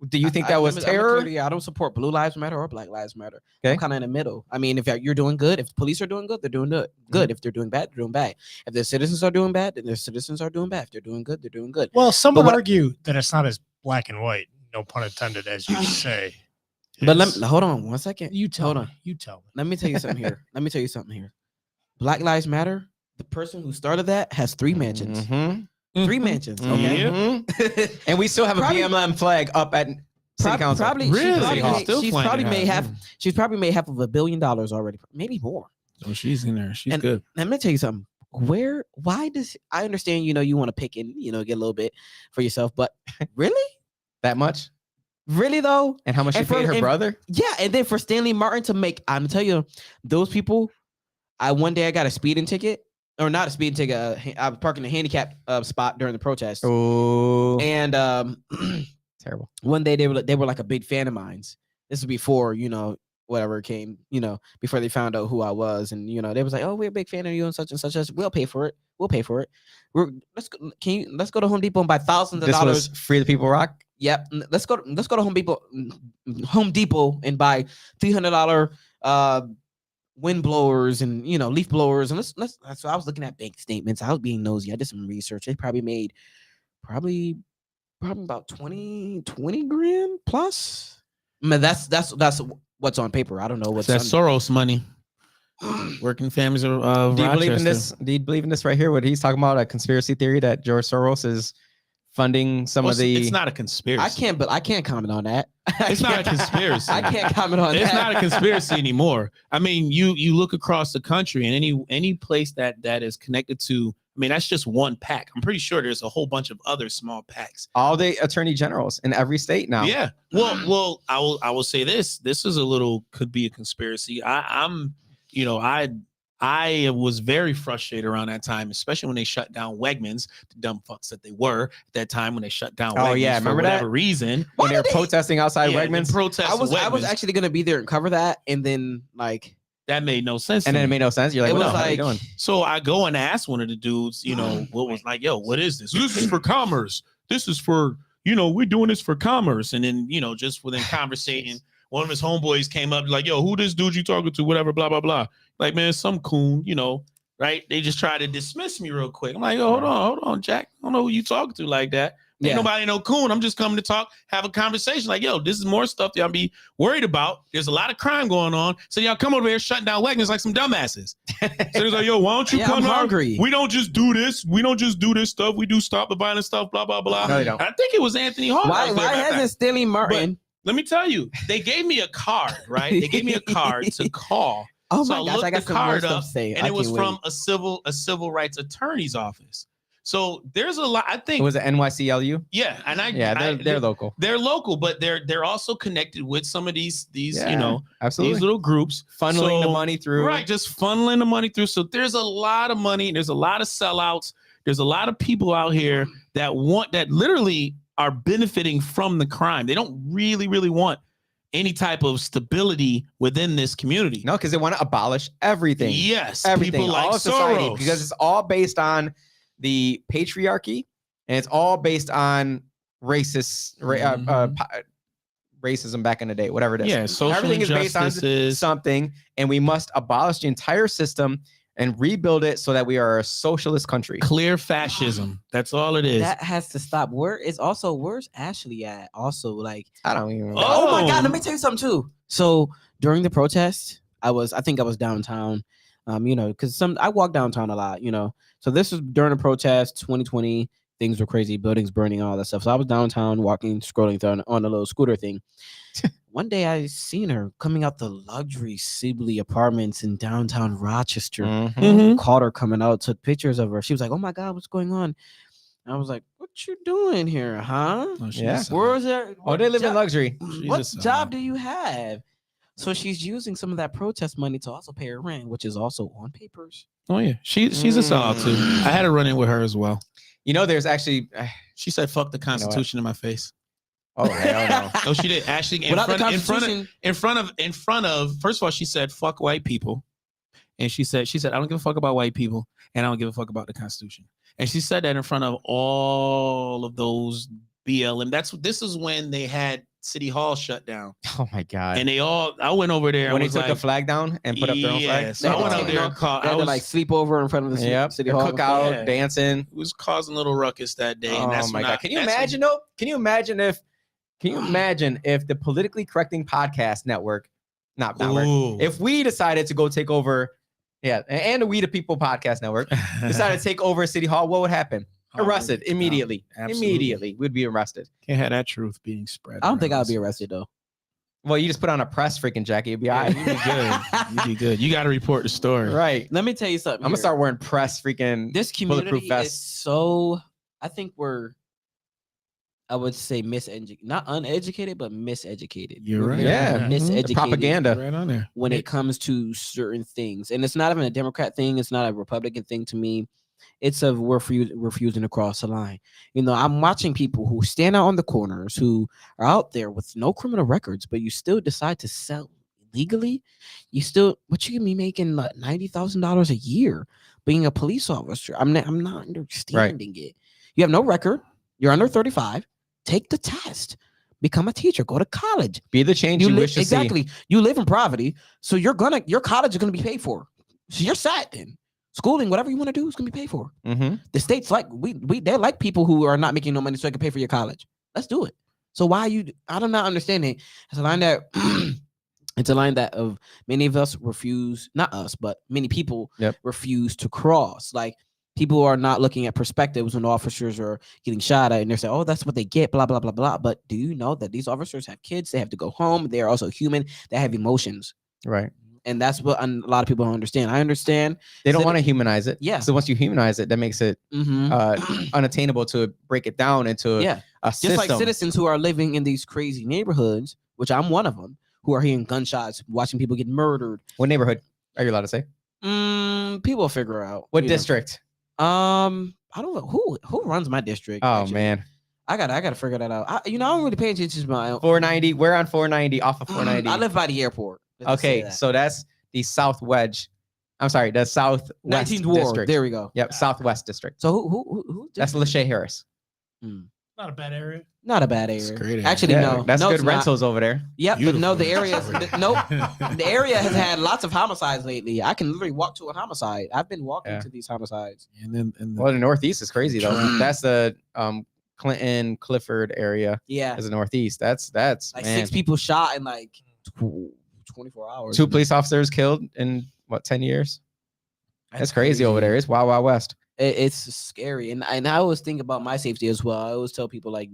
Do you think that was terror? I don't support Blue Lives Matter or Black Lives Matter. Okay. I'm kind of in the middle. I mean, if you're doing good, if police are doing good, they're doing good. Good. If they're doing bad, they're doing bad. If their citizens are doing bad, then their citizens are doing bad. If they're doing good, they're doing good. Well, some would argue that it's not as black and white, no pun intended, as you say. But hold on 1 second. You tell me. Let me tell you something here. Black Lives Matter. The person who started that has 3 mansions. Mm-hmm. 3 mansions. Okay. Mm-hmm. And we still have a BLM flag up at City Council. Probably, really? She's probably made half of $1 billion already, maybe more. Oh, she's in there. She's good. Let me tell you something. Why does I understand? You want to pick and get a little bit for yourself, but really, that much? Really though? And how much she paid her brother? Yeah, and then for Stanley Martin to make, I'm tell you, those people. One day I got a speeding ticket. Or not a speeding ticket. I was parking a handicap spot during the protest. Oh, and terrible. One day they were like a big fan of mine. This was before whatever came, before they found out who I was, and they was like, "Oh, we're a big fan of you and such and such. We'll pay for it. We'll pay for it. Let's go to Home Depot and buy thousands of This dollars. was Free the People Rock. Yep. Let's go to Home Depot and buy $300 wind blowers and leaf blowers, and let's. So I was looking at bank statements. I was being nosy. I did some research. They probably made probably about 20 grand plus. I mean, that's what's on paper. I don't know what's That's Soros money. Working families of Do you believe in Rochester. this? Do you believe in this right here? What he's talking about, a conspiracy theory that George Soros is funding some Well, of the. It's not a conspiracy. I can't comment on that. It's not a conspiracy. I can't comment on that. It's not a conspiracy anymore. I mean, you look across the country and any place that is connected to. I mean, that's just one pack. I'm pretty sure there's a whole bunch of other small packs. All the attorney generals in every state now. Yeah. Well, I will say this. This is could be a conspiracy. I was very frustrated around that time, especially when they shut down Wegmans, the dumb fucks that they were at that time when they shut down Wegmans yeah, for remember whatever that? reason. When they were protesting outside Yeah, Wegmans. they protested I was Wegmans. actually gonna be there and cover that, and then That made no sense. And to then it me. made no sense. You're like, It what was the hell are you like- doing? So I go and ask one of the dudes, what was like, yo, what is this? This is for commerce. This is for, we're doing this for commerce. And then, just within conversating, one of his homeboys came up like, yo, who this dude you talking to? Whatever, blah, blah, blah. Like, man, some coon, right? They just try to dismiss me real quick. I'm like, oh, hold on, Jack. I don't know who you talking to like that. Ain't Yeah. nobody no coon. I'm just coming to talk, have a conversation. Like, yo, this is more stuff y'all be worried about. There's a lot of crime going on. So y'all come over here shutting down Wegmans like some dumbasses. So he's like, yo, why don't you Yeah, come I'm out? hungry. We don't just do this. We don't just do this stuff. We do stop the violent stuff, blah, blah, blah. No, they don't. I think it was Anthony Hart. why that was there that hasn't night. Stanley Martin? Let me tell you, they gave me a card, right? They gave me a card to call. Oh So my I gosh, looked I got the some more card stuff up, to say. and I it was can't from wait. a civil rights attorney's office. So there's a lot. I think It was an NYCLU. yeah, and They're local. they're local, but they're also connected with some of these Yeah, absolutely. these little groups Funneling the So- money through. right, just funneling the money through. So there's a lot of money. There's a lot of sellouts. There's a lot of people out here that literally are benefiting from the crime. They don't really want any type of stability within this community. No, because they want to abolish everything. Yes, Everything. people like all of society. Soros. Because it's all based on the patriarchy and it's all based on racism back in the day, whatever it is. Yeah, social Everything is based on injustices. something, and we must abolish the entire system and rebuild it so that we are a socialist country. Clear fascism. That's all it is. That has to stop. Where's Ashley at? Also, like, I don't even know. oh my God, Oh. let me tell you something too. So during the protest, I think I was downtown. Because I walk downtown a lot. So this was during the protest, 2020. Things were crazy, buildings burning, all that stuff. So I was downtown, walking, scrolling through on a little scooter thing. One day I seen her coming out the luxury Sibley apartments in downtown Rochester. Mhm. Mhm. Caught her coming out, took pictures of her. She was like, "Oh my God, what's going on?" I was like, "What you doing here, huh? Oh, she's Yeah. a side. Where's there? Oh, they live in job- luxury. She's What a side. job do you have?" So she's using some of that protest money to also pay her rent, which is also on papers. Oh yeah, she's a sellout too. I had a run in with her as well. There's actually. She said, "Fuck the Constitution" in my face. Oh hell no. No, she did. Actually, Without the Constitution, in front of. First of all, she said, "Fuck white people," and she said, "I don't give a fuck about white people, and I don't give a fuck about the Constitution." And she said that in front of all of those BLM. This is when they had City Hall shut down, Oh my god. and I went over there. when and they was took like, the flag down and put up their own flag. yeah, so I went out there and caught. they I had to was like sleep over in front of the Yep. city hall. Cookout, Yeah. dancing. was causing a little ruckus that day. Oh and that's my when god. I- Can you that's when- imagine though? Can you imagine if the politically correcting podcast network, not network, Ooh. if we decided to go take over, and the We the People podcast network decided to take over City Hall, what would happen? Arrested immediately. absolutely. Immediately, we'd be arrested. Can't have that truth being spread. I don't think around. I'll be arrested though. Well, you just put on a press freaking jacket, you'd be all Yeah, right. you'd be good. You'd be good. You got to report the story. Right. Let me tell you something. I'm gonna here. start wearing press freaking. This bulletproof community is vests. so. I think I would say not uneducated, but miseducated. You're We're right. very Yeah. Mhm. miseducated The propaganda. Right on there. when it comes to certain things, and it's not even a Democrat thing. It's not a Republican thing to me. It's we're refusing to cross the line. I'm watching people who stand out on the corners, who are out there with no criminal records, but you still decide to sell legally, you still what you can be making like $90,000 a year being a police officer. I'm not understanding it. You have no record. You're under 35. Take the test. Become a teacher. Go to college. Be the change you wish to see. Exactly. You live in poverty, so your college is gonna be paid for. So you're set then. Schooling, whatever you want to do, is gonna be paid for. Mm-hmm. The state's like they like people who are not making no money so they can pay for your college. Let's do it. So why I don't not understanding. It's a line that it's a line that of many of us refuse, not us, but many people refuse to cross. Like people are not looking at perspectives when officers are getting shot at and they're saying, oh, that's what they get, blah, blah, blah, blah. But do you know that these officers have kids? They have to go home. They're also human. They have emotions. Right. And that's what a lot of people don't understand. I understand. They don't want to humanize it. Yeah. So once you humanize it, that makes it unattainable to break it down into a system. Just like citizens who are living in these crazy neighborhoods, which I'm one of them, who are hearing gunshots, watching people get murdered. What neighborhood are you allowed to say? People figure out. What district? I don't know who runs my district. Oh actually. man, I gotta figure that out. I don't really pay attention to my 490. We're on 490 off of 490. I live by the airport. Okay, so that's the South Wedge. I'm sorry, the Southwest 19th Ward. District. There we go. Yep, Southwest District. So who That's Lachey Harris. Not a bad area. Not a bad area. It's a great area. Actually, no. That's no, good it's not. rentals over there. Yep, but no, the Beautiful. area. The area has had lots of homicides lately. I can literally walk to a homicide. I've been walking to these homicides. And then Well, the Northeast is crazy though. That's the Clinton Clifford area. Yeah, As the Northeast. That's like man. 6 people shot in like 24 hours. 2 police officers killed in what 10 years? That's crazy over there. It's Wild Wild West. It's scary, and I always think about my safety as well. I always tell people like,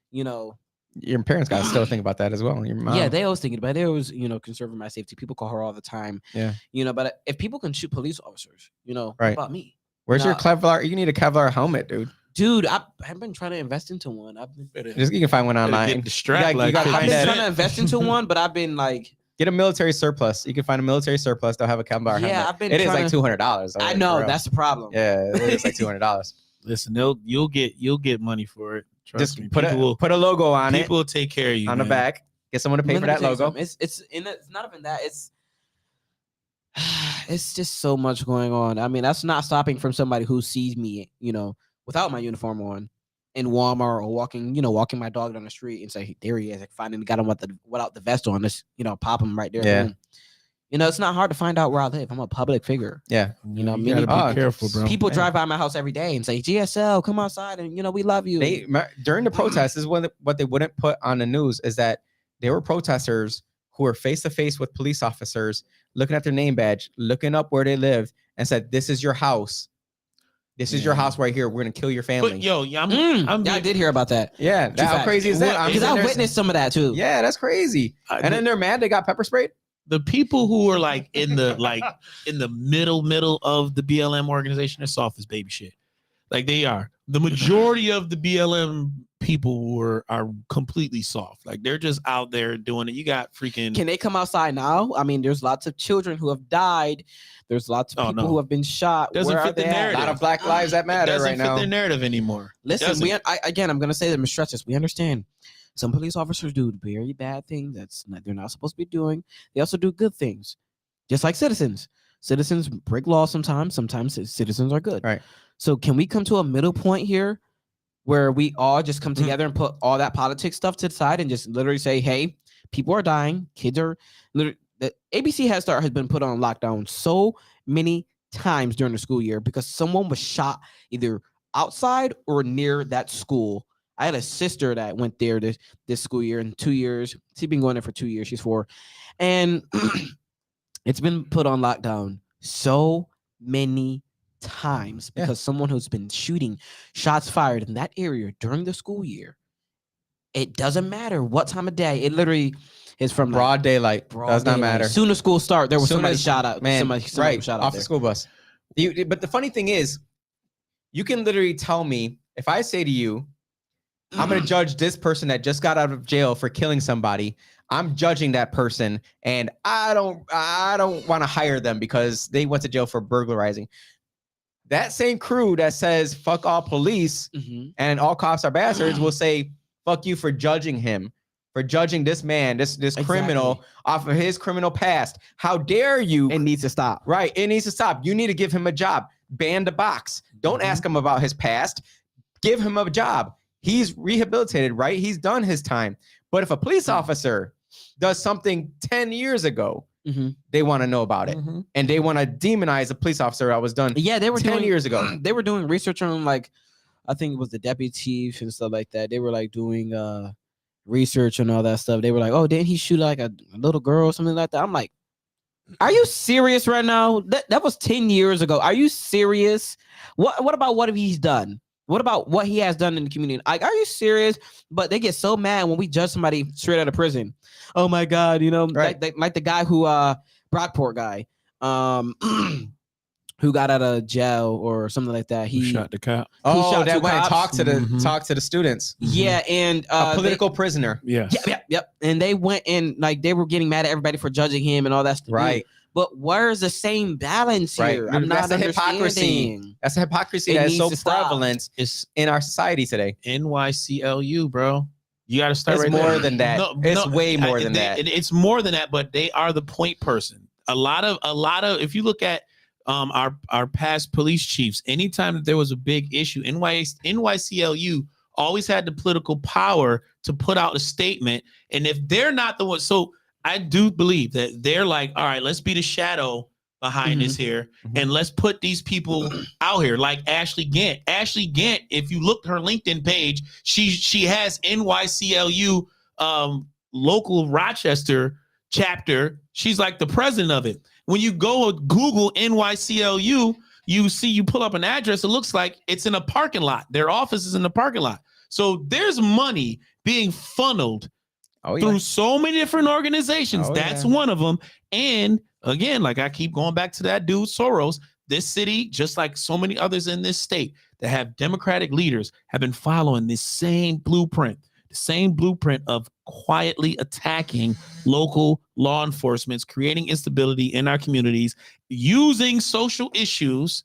you know, Your parents got to still think about that as well. Your mom. yeah, they always thinking about it. They always, conserving my safety. People call her all the time. Yeah. But if people can shoot police officers, what Right. about me? Where's your Nah. Kevlar? You need a Kevlar helmet, dude. Dude, I've been trying to invest into one. You can find one online. Get the strap You like gotta I've find been that. trying to invest into one, but I've been like, Get a military surplus. You can find a military surplus. They'll have a Kevlar helmet. I've been. It is trying like to- $200. I know that's the problem. Yeah, it is like $200. Listen, you'll get money for it. Trust Just me. put a logo on people it will take care of you on the man. back. Get someone to pay Let for me that tell you logo. something. It's not even that. It's just so much going on. I mean, that's not stopping from somebody who sees me, without my uniform on in Walmart or walking my dog down the street and say, there he is. Like finally got him without the vest on. Just, pop him right there. Yeah. Boom. It's not hard to find out where I live. I'm a public figure. Yeah. you many gotta be careful, bro. People yeah. drive by my house every day and say, GSL, come outside and we love you. During the protests, this is what they wouldn't put on the news is that there were protesters who were face to face with police officers, looking at their name badge, looking up where they lived, and said, "This is your house. This is your house right here. We're gonna kill your family." But yo, yeah, I did hear about that. Yeah, how facts. crazy is that? What- I'm Because sitting I there witnessed some of that too. Yeah, that's crazy. And then they're mad they got pepper sprayed. the people who are like in the middle of the BLM organization are soft as baby shit. Like they are. The majority of the BLM people are completely soft. Like they're just out there doing it. You got freaking. Can they come outside now? I mean, there's lots of children who have died. There's lots of people who have been shot. Doesn't Where fit are the they at? A narrative. lot of Black Lives that matter doesn't right fit now. their narrative anymore. Listen, Doesn't. I'm going to say that Mr. Stretches. We understand some police officers do very bad things they're not supposed to be doing. They also do good things, just like citizens. Citizens break laws sometimes. Sometimes citizens are good. Right. So can we come to a middle point here where we all just come together and put all that politics stuff to the side and just literally say, hey, people are dying. Kids are literally, the ABC Head Start has been put on lockdown so many times during the school year because someone was shot either outside or near that school. I had a sister that went there this school year in 2 years. She's been going there for 2 years. She's 4. And it's been put on lockdown so many times because someone who's been shooting shots fired in that area during the school year. It doesn't matter what time of day. It literally is from Broad daylight. Does not matter. As soon as school start, there was Soon somebody as- shot out. Man, somebody right was shot out off there. the school bus. But the funny thing is, you can literally tell me if I say to you, I'm going to judge this person that just got out of jail for killing somebody. I'm judging that person, and I don't want to hire them because they went to jail for burglarizing. That same crew that says "fuck all police" Mhm. and all cops are bastards will say "fuck you for judging him." for judging this man, this criminal off of his criminal past. How dare you? It needs to stop. Right. It needs to stop. You need to give him a job. Ban the box. Don't ask him about his past. Give him a job. He's rehabilitated, right? He's done his time. But if a police officer does something 10 years ago, they want to know about it. And they want to demonize a police officer that was done they were 10 years ago. They were doing research on, like, I think it was the deputy chief and stuff like that. They were like doing research and all that stuff. They were like, oh, didn't he shoot like a little girl or something like that? I'm like, are you serious right now? That was 10 years ago. Are you serious? What about what he's done? What about what he has done in the community? Like, are you serious? But they get so mad when we judge somebody straight out of prison. Oh my God, like the guy who Brockport guy, who got out of jail or something like that. He shot the cop. Oh, that went and talked to the students. Yeah, and a political prisoner. Yes. Yep. And they went and like they were getting mad at everybody for judging him and all that stuff. Right. But where's the same balance here? Right. I'm not That's the hypocrisy. That's the hypocrisy that is so prevalent in our society today. NYCLU, bro. You got to start It's right more there. than that. It's way more than that. It's more than that, but they are the point person. A lot of if you look at our past police chiefs, anytime that there was a big issue, NYCLU always had the political power to put out a statement. And if they're not the one, so I do believe that they're like, all right, let's be the shadow behind this here, and let's put these people out here, like Ashley Gant. Ashley Gant, if you look at her LinkedIn page, she has NYCLU local Rochester chapter. She's like the president of it. When you go Google NYCLU, you pull up an address, it looks like it's in a parking lot. Their office is in the parking lot. So there's money being funneled through so many different organizations. That's one of them. And again, like I keep going back to that dude Soros, this city, just like so many others in this state that have Democratic leaders, have been following this same blueprint. The same blueprint of quietly attacking local law enforcement, creating instability in our communities, using social issues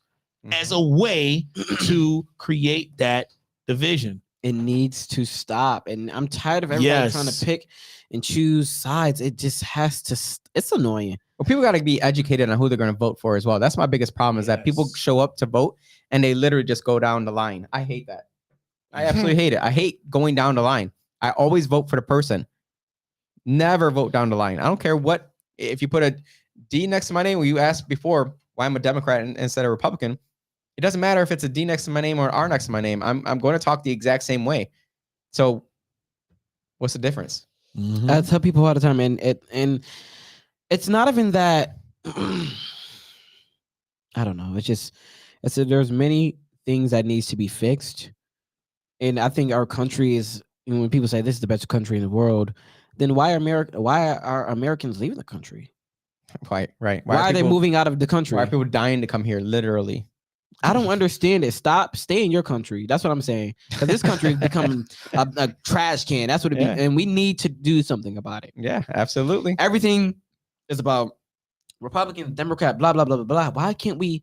as a way to create that division. It needs to stop. And I'm tired of everybody trying to pick and choose sides. It just has to. It's annoying. Well, people got to be educated on who they're going to vote for as well. That's my biggest problem is that people show up to vote and they literally just go down the line. I hate that. I absolutely hate it. I hate going down the line. I always vote for the person. Never vote down the line. I don't care what, if you put a D next to my name, when you asked before why I'm a Democrat instead of Republican, it doesn't matter if it's a D next to my name or an R next to my name. I'm going to talk the exact same way. So what's the difference? I tell people all the time, and it's not even that. I don't know. There's many things that needs to be fixed. And I think our country is, when people say this is the best country in the world, then why are Americans leaving the country? Right. Why are they moving out of the country? Why are people dying to come here, literally? I don't understand it. Stay in your country. That's what I'm saying. Because this country is becoming a trash can. That's what it be. And we need to do something about it. Yeah, absolutely. Everything is about Republican, Democrat, blah, blah, blah, blah, blah. Why can't we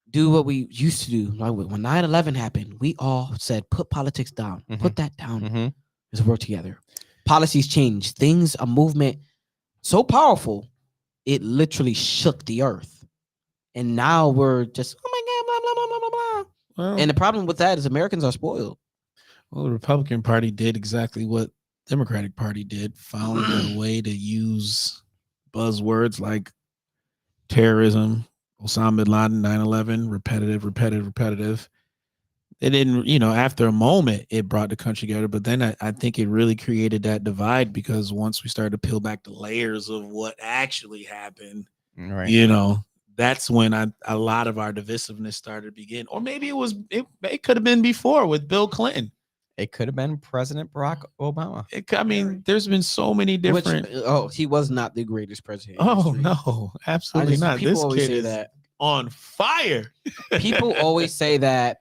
do what we used to do? Like when 9/11 happened, we all said, put politics down. Put that down. Let's work together. Policies change. Things, a movement so powerful, it literally shook the earth. And now we're just, oh my God, blah, blah, blah, blah, blah, blah. Well, And the problem with that is Americans are spoiled. Well, the Republican Party did exactly what Democratic Party did, found a way to use buzzwords like terrorism, Osama bin Laden, 9/11, repetitive. It didn't, after a moment, it brought the country together. But then I think it really created that divide, because once we started to peel back the layers of what actually happened, that's when a lot of our divisiveness started to begin. Or maybe it could have been before with Bill Clinton. It could have been President Barack Obama. There's been so many different. He was not the greatest president. Oh no, absolutely not. This kid is on fire. People always say that.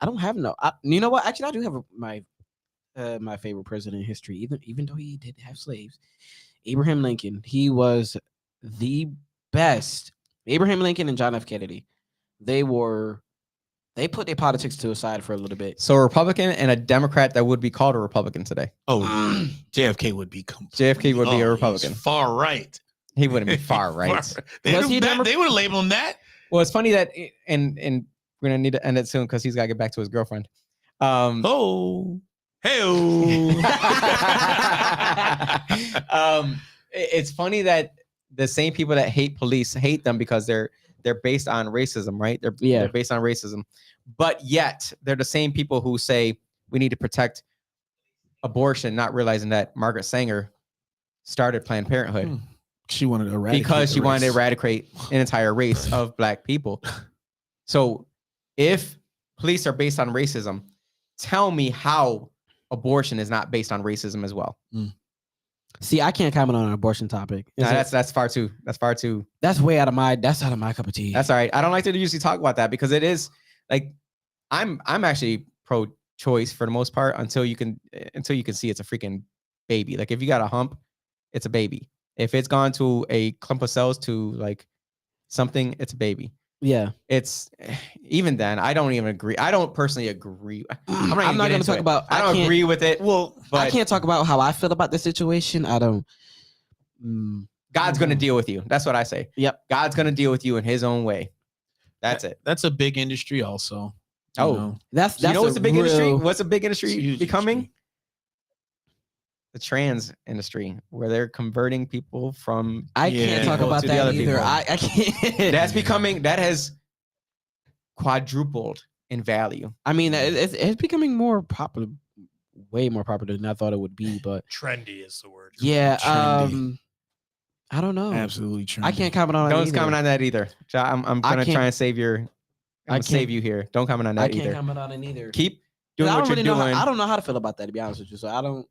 I don't have you know what? Actually, I do have my favorite president in history, even though he did have slaves. Abraham Lincoln. He was the best. Abraham Lincoln and John F. Kennedy. They were They put their politics to the side for a little bit. So a Republican and a Democrat that would be called a Republican today. Oh, JFK would be JFK would be a he's Republican. far right. He wouldn't be far right. They Was he would have labeled him that. Well, it's funny that, and we're gonna need to end it soon because he's got to get back to his girlfriend. Oh, hey, It's funny that the same people that hate police hate them because they're based on racism, right? They're based on racism, but yet they're the same people who say we need to protect abortion, not realizing that Margaret Sanger started Planned Parenthood. She wanted to eradicate because she the wanted to race. eradicate an entire race of black people. So if police are based on racism, tell me how abortion is not based on racism as well. See, I can't comment on an abortion topic. No, that's far too. That's way out of my. That's out of my cup of tea. That's all right. I don't like to usually talk about that because it is like I'm actually pro-choice for the most part until you can see it's a freaking baby. Like if you got a hump, it's a baby. If it's gone to a clump of cells to like something, it's a baby. Yeah. It's even then, I don't even agree. I don't personally agree. I'm not going to talk about. I don't agree with it. Well, but I can't talk about how I feel about the situation. I don't. God's going to deal with you. That's what I say. Yep. God's going to deal with you in his own way. That's it. That's a big industry also. Oh, You know? That's you know what's a big industry? real- What's a big It's a industry huge becoming? industry. The trans industry, where they're converting people from. I Yeah. can't talk people about to the that other either. people. I can't. That has quadrupled in value. I mean, it's becoming more popular, way more popular than I thought it would be. But Trendy is the word. yeah, Trendy. I don't know. Absolutely true. I can't comment on it. Don't either. comment on that either. I'm I gonna can't- try and save your. I'm I gonna can't- save you here. Don't comment on I that can't either. comment on it either. Keep doing I what don't you're really know. doing. I don't know how to feel about that, to be honest with you. So I don't,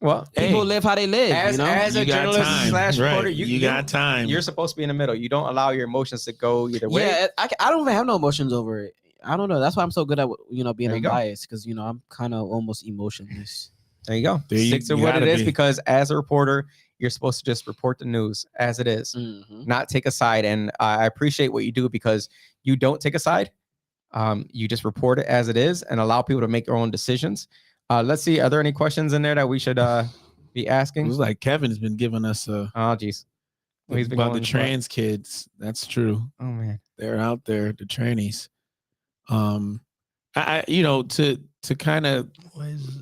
Well, people hey, live how they live. as you know, a journalist slash reporter, you got time. You're supposed to be in the middle. You don't allow your emotions to go either way. yeah, I don't even have no emotions over it. I don't know. That's why I'm so good at being There you go. unbiased because I'm kind of almost emotionless. There you go. There you- Stick to you what it gotta is be. because as a reporter, you're supposed to just report the news as it is, not take a side. And I appreciate what you do because you don't take a side. You just report it as it is and allow people to make their own decisions. Let's see. Are there any questions in there that we should be It asking? was like Kevin's been giving us Oh, geez. Well, he's been about the going for- trans kids. That's true. Oh, man. They're out there, the trannies. To kind of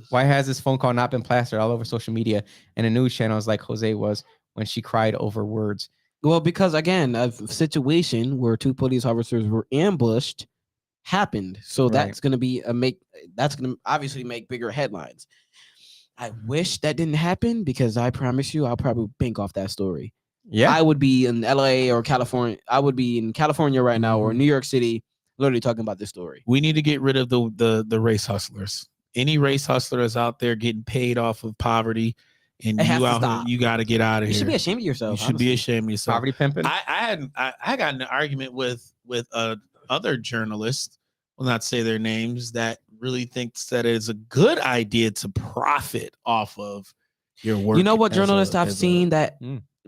Why has this phone call not been plastered all over social media and the news channels like Jose was when she cried over words? Well, because again, a situation where two police officers were ambushed happened, so Right. that's going to be that's going to obviously make bigger headlines. I wish that didn't happen because I promise you, I'll probably bank off that story. Yeah. I would be in LA or California. I would be in California right now or New York City, literally talking about this story. We need to get rid of the race hustlers. Any race hustler is out there getting paid off of poverty, and It has you to out here, stop. you got to get out of You here. should be ashamed of yourself. You should be honestly. ashamed of yourself. Poverty pimping. I got in an argument with other journalists. Will not say their names, that really thinks that it's a good idea to profit off of your work. You know what as journalists a- I've as a seen that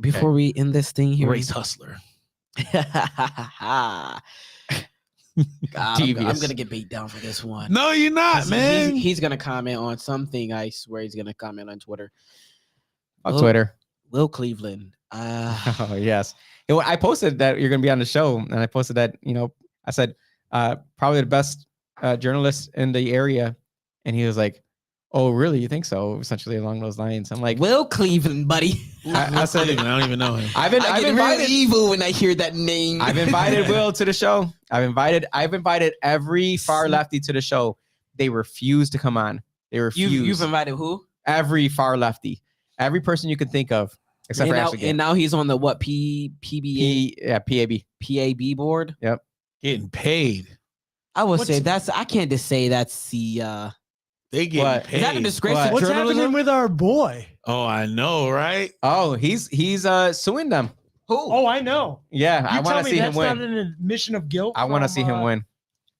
before we end this thing here? race hustler. God, I'm Devious. gonna get beat down for this one. No, you're not, 'Cause man. He's gonna comment on something. I swear he's gonna comment on Twitter. On Will- Twitter. Will Cleveland. Oh, yes. I posted that you're going to be on the show, and I posted that, I said, probably the best journalist in the area. And he was like, oh, really? You think so? Essentially along those lines. I'm like, Will Cleveland, buddy. I said, I don't even know him. I've I get real invited, evil when I hear that name. I've invited Will to the show. I've invited every far lefty to the show. They refuse to come on. They refuse. You've invited who? Every far lefty, every person you can think of, except for Ashley. And now he's on the what? PBA PAB board. Getting paid. I would What's- say I can't just say that's the. They getting What? paid. Is that a disgrace What? to What's journalism? happening with our boy? Oh, I know, right? Oh, he's suing them. Who? Oh, I know. Yeah, You I tell want to me see him that's win. not an admission of guilt. I want to from, see him win.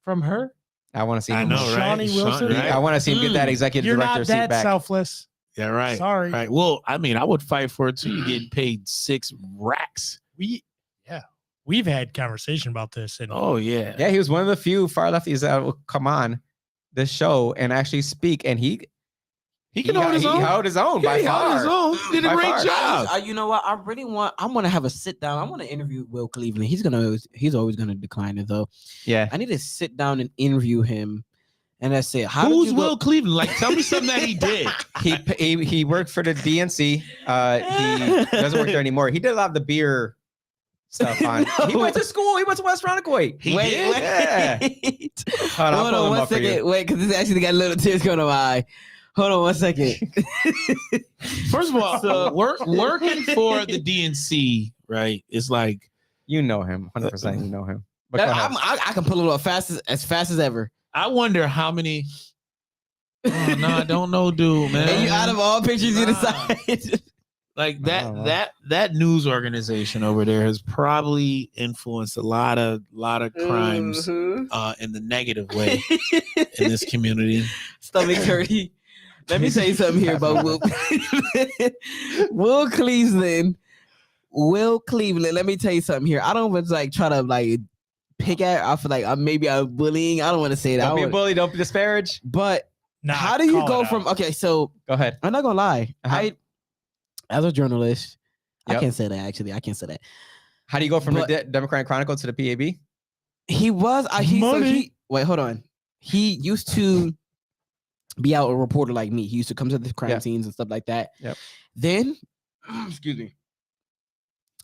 from her. I want to see I him know, win. right? Shawnee Wilson? right? I want to see him get that executive You're director not seat that back. selfless. Yeah, right. Sorry. Right. Well, I mean, I would fight for it too. You're getting paid 6 racks. we've had conversation about this, and Oh yeah. Yeah, he was one of the few far lefties that will come on this show and actually speak, and he can hold his own. He held his own by He held far. his own. He did a By great far. job. You know what? I want to have a sit down. I want to interview Will Cleveland. He's always gonna decline it though. Yeah. I need to sit down and interview him. And that's it. Who's Will Cleveland? Like, tell me something that he did. He worked for the DNC. He doesn't work there anymore. He did a lot of the beer stuff on. He went to school. He went to West Rockaway. Wait. Yeah. Hold on 1 second. Wait, because this actually got little tears going to my eye. Hold on 1 second. First of all, working for the DNC, right? It's like You know him, 100%. You know him. But go ahead. I can pull it up as fast as ever. I wonder how many. Oh, no, I don't know, dude, man. And you out of all pictures you decide. Like that news organization over there has probably influenced a lot of crimes in the negative way in this community. Stomach hurty. Let me say something here about Will. Will Cleveland. Let me tell you something here. I don't want to like try to like pick at. I feel like maybe I'm bullying. I don't want to say that. Don't be a bully. Don't disparage. But Nah, how do you call go it from? out. Okay, so Go ahead. I'm not gonna lie. Uh-huh. As a journalist, Yep. I can't say that. Actually, I can't say that. How do you go from But- the Democratic Chronicle to the PAB? He was. Wait, hold on. He used to be out a reporter like me. He used to come to the crime Yeah. scenes and stuff like that. Yep. Then, excuse me.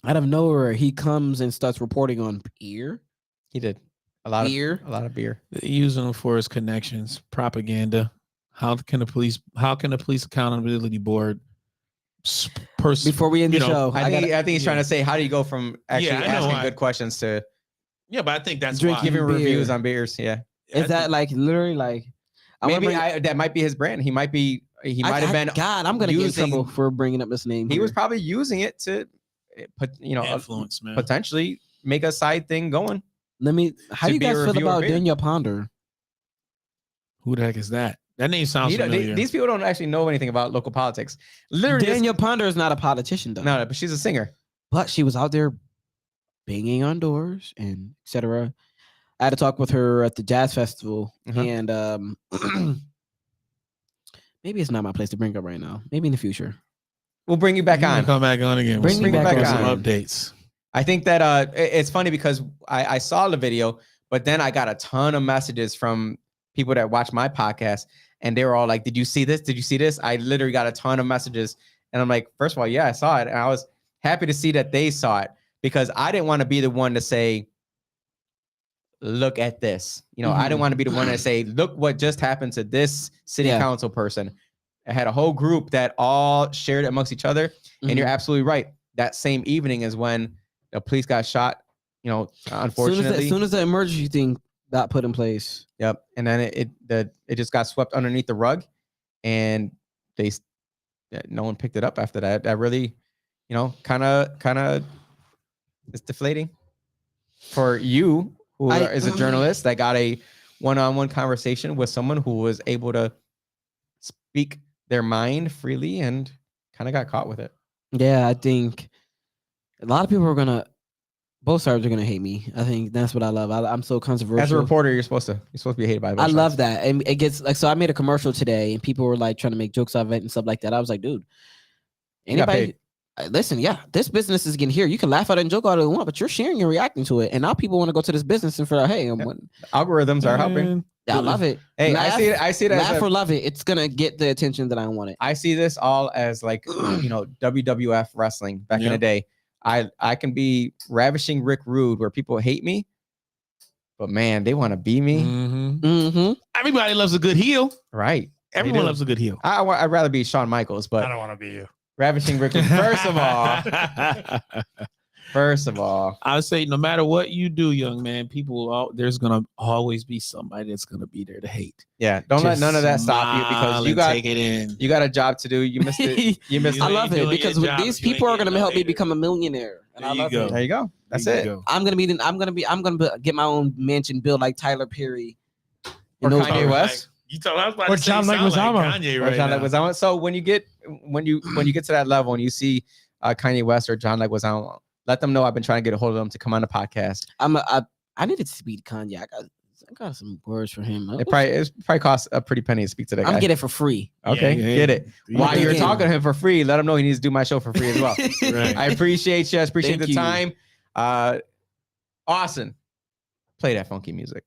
Out of nowhere, he comes and starts reporting on beer. He did a lot Beer. of beer. Using them for his connections, propaganda. How can the police accountability board Before we end the show, I think he's trying to say, how do you go from actually Yeah, I know asking why. good questions to Yeah, but I think that's Drinking why. giving beer. reviews on beers? Yeah, is that like literally like? maybe that might be his brand. He might be. He might have been. God, I'm gonna get in using- trouble for bringing up this name. He was here. probably using it to, influence, man. potentially make a side thing going. Let me. How to do you be a guys feel reviewer about of beer. Daniel Ponder? Who the heck is that? That name sounds familiar. These people don't actually know anything about local politics. Literally, Daniel Ponder is not a politician though. no, but she's a singer. But she was out there banging on doors and etc. I had to talk with her at the jazz festival, Uh-huh. and maybe it's not my place to bring up right now. Maybe in the future. We'll bring you back You wanna on. come back on again. Bring me We'll back give on. some updates. I think that it's funny because I saw the video, but then I got a ton of messages from people that watch my podcast, and they were all like, "Did you see this? Did you see this?" I literally got a ton of messages, and I'm like, first of all, yeah, I saw it, and I was happy to see that they saw it because I didn't want to be the one to say, "Look at this." I didn't want to be the one to say, "Look what just happened to this city Yeah. council person." I had a whole group that all shared it amongst each other, and you're absolutely right. That same evening is when the police got shot. Unfortunately, As soon as the emergency thing got put in place. Yep. And then it just got swept underneath the rug, and no one picked it up after that. That really, kind of it's deflating for you, who is a journalist that got a one-on-one conversation with someone who was able to speak their mind freely and kind of got caught with it. Yeah, I think a lot of people are both sides are gonna hate me. I think that's what I love. I'm so controversial. As a reporter, you're supposed to be hated by both I love sides. that. And it gets like, so I made a commercial today and people were like trying to make jokes out of it and stuff like that. I was like, dude, You got anybody listen, yeah, this business is getting here. You can laugh at it and joke out all you want, but you're sharing and reacting to it. And now people want to go to this business and feel like, hey, Algorithms are helping. Man, I love it. Hey, Laugh- I see it as laugh or love it. It's gonna get the attention that I want it. I see this all as like, WWF wrestling back in Yeah. the day. I can be ravishing Rick Rude where people hate me, but man, they want to be me. mhm. Mm-hmm. Everybody loves a good heel. Right. Everyone do. loves a good heel. I'd rather be Shawn Michaels, I but don't want to be you. ravishing Rick Rude. First of all, I would say no matter what you do, young man, there's gonna always be somebody that's gonna be there to hate. yeah, don't let Just none of that stop you smile because you and got take it in. you got a job to do. You missed it. You missed You I it. ain't love it doing because your with job these if you people ain't are gonna getting no help me haters. become a millionaire. And I There you love go. it. There you go. That's There you it. go. I'm gonna get my own mansion built like Tyler Perry. Or And those- Kanye West. You told I was about Or to say, John you sound Leguizamo. Kanye Or right John now. Leguizamo. So when you get to that level and you see Kanye West or John Leguizamo Let them know I've been trying to get a hold of them to come on the podcast. I needed to speak to Kanye. I got some words for him. It probably costs a pretty penny to speak to that guy. I'm getting it for free. Okay, Yeah, get it. While you're Again. talking to him for free, let him know he needs to do my show for free as well. Right. I appreciate you. I appreciate Thank the you. time. Austin, play that funky music.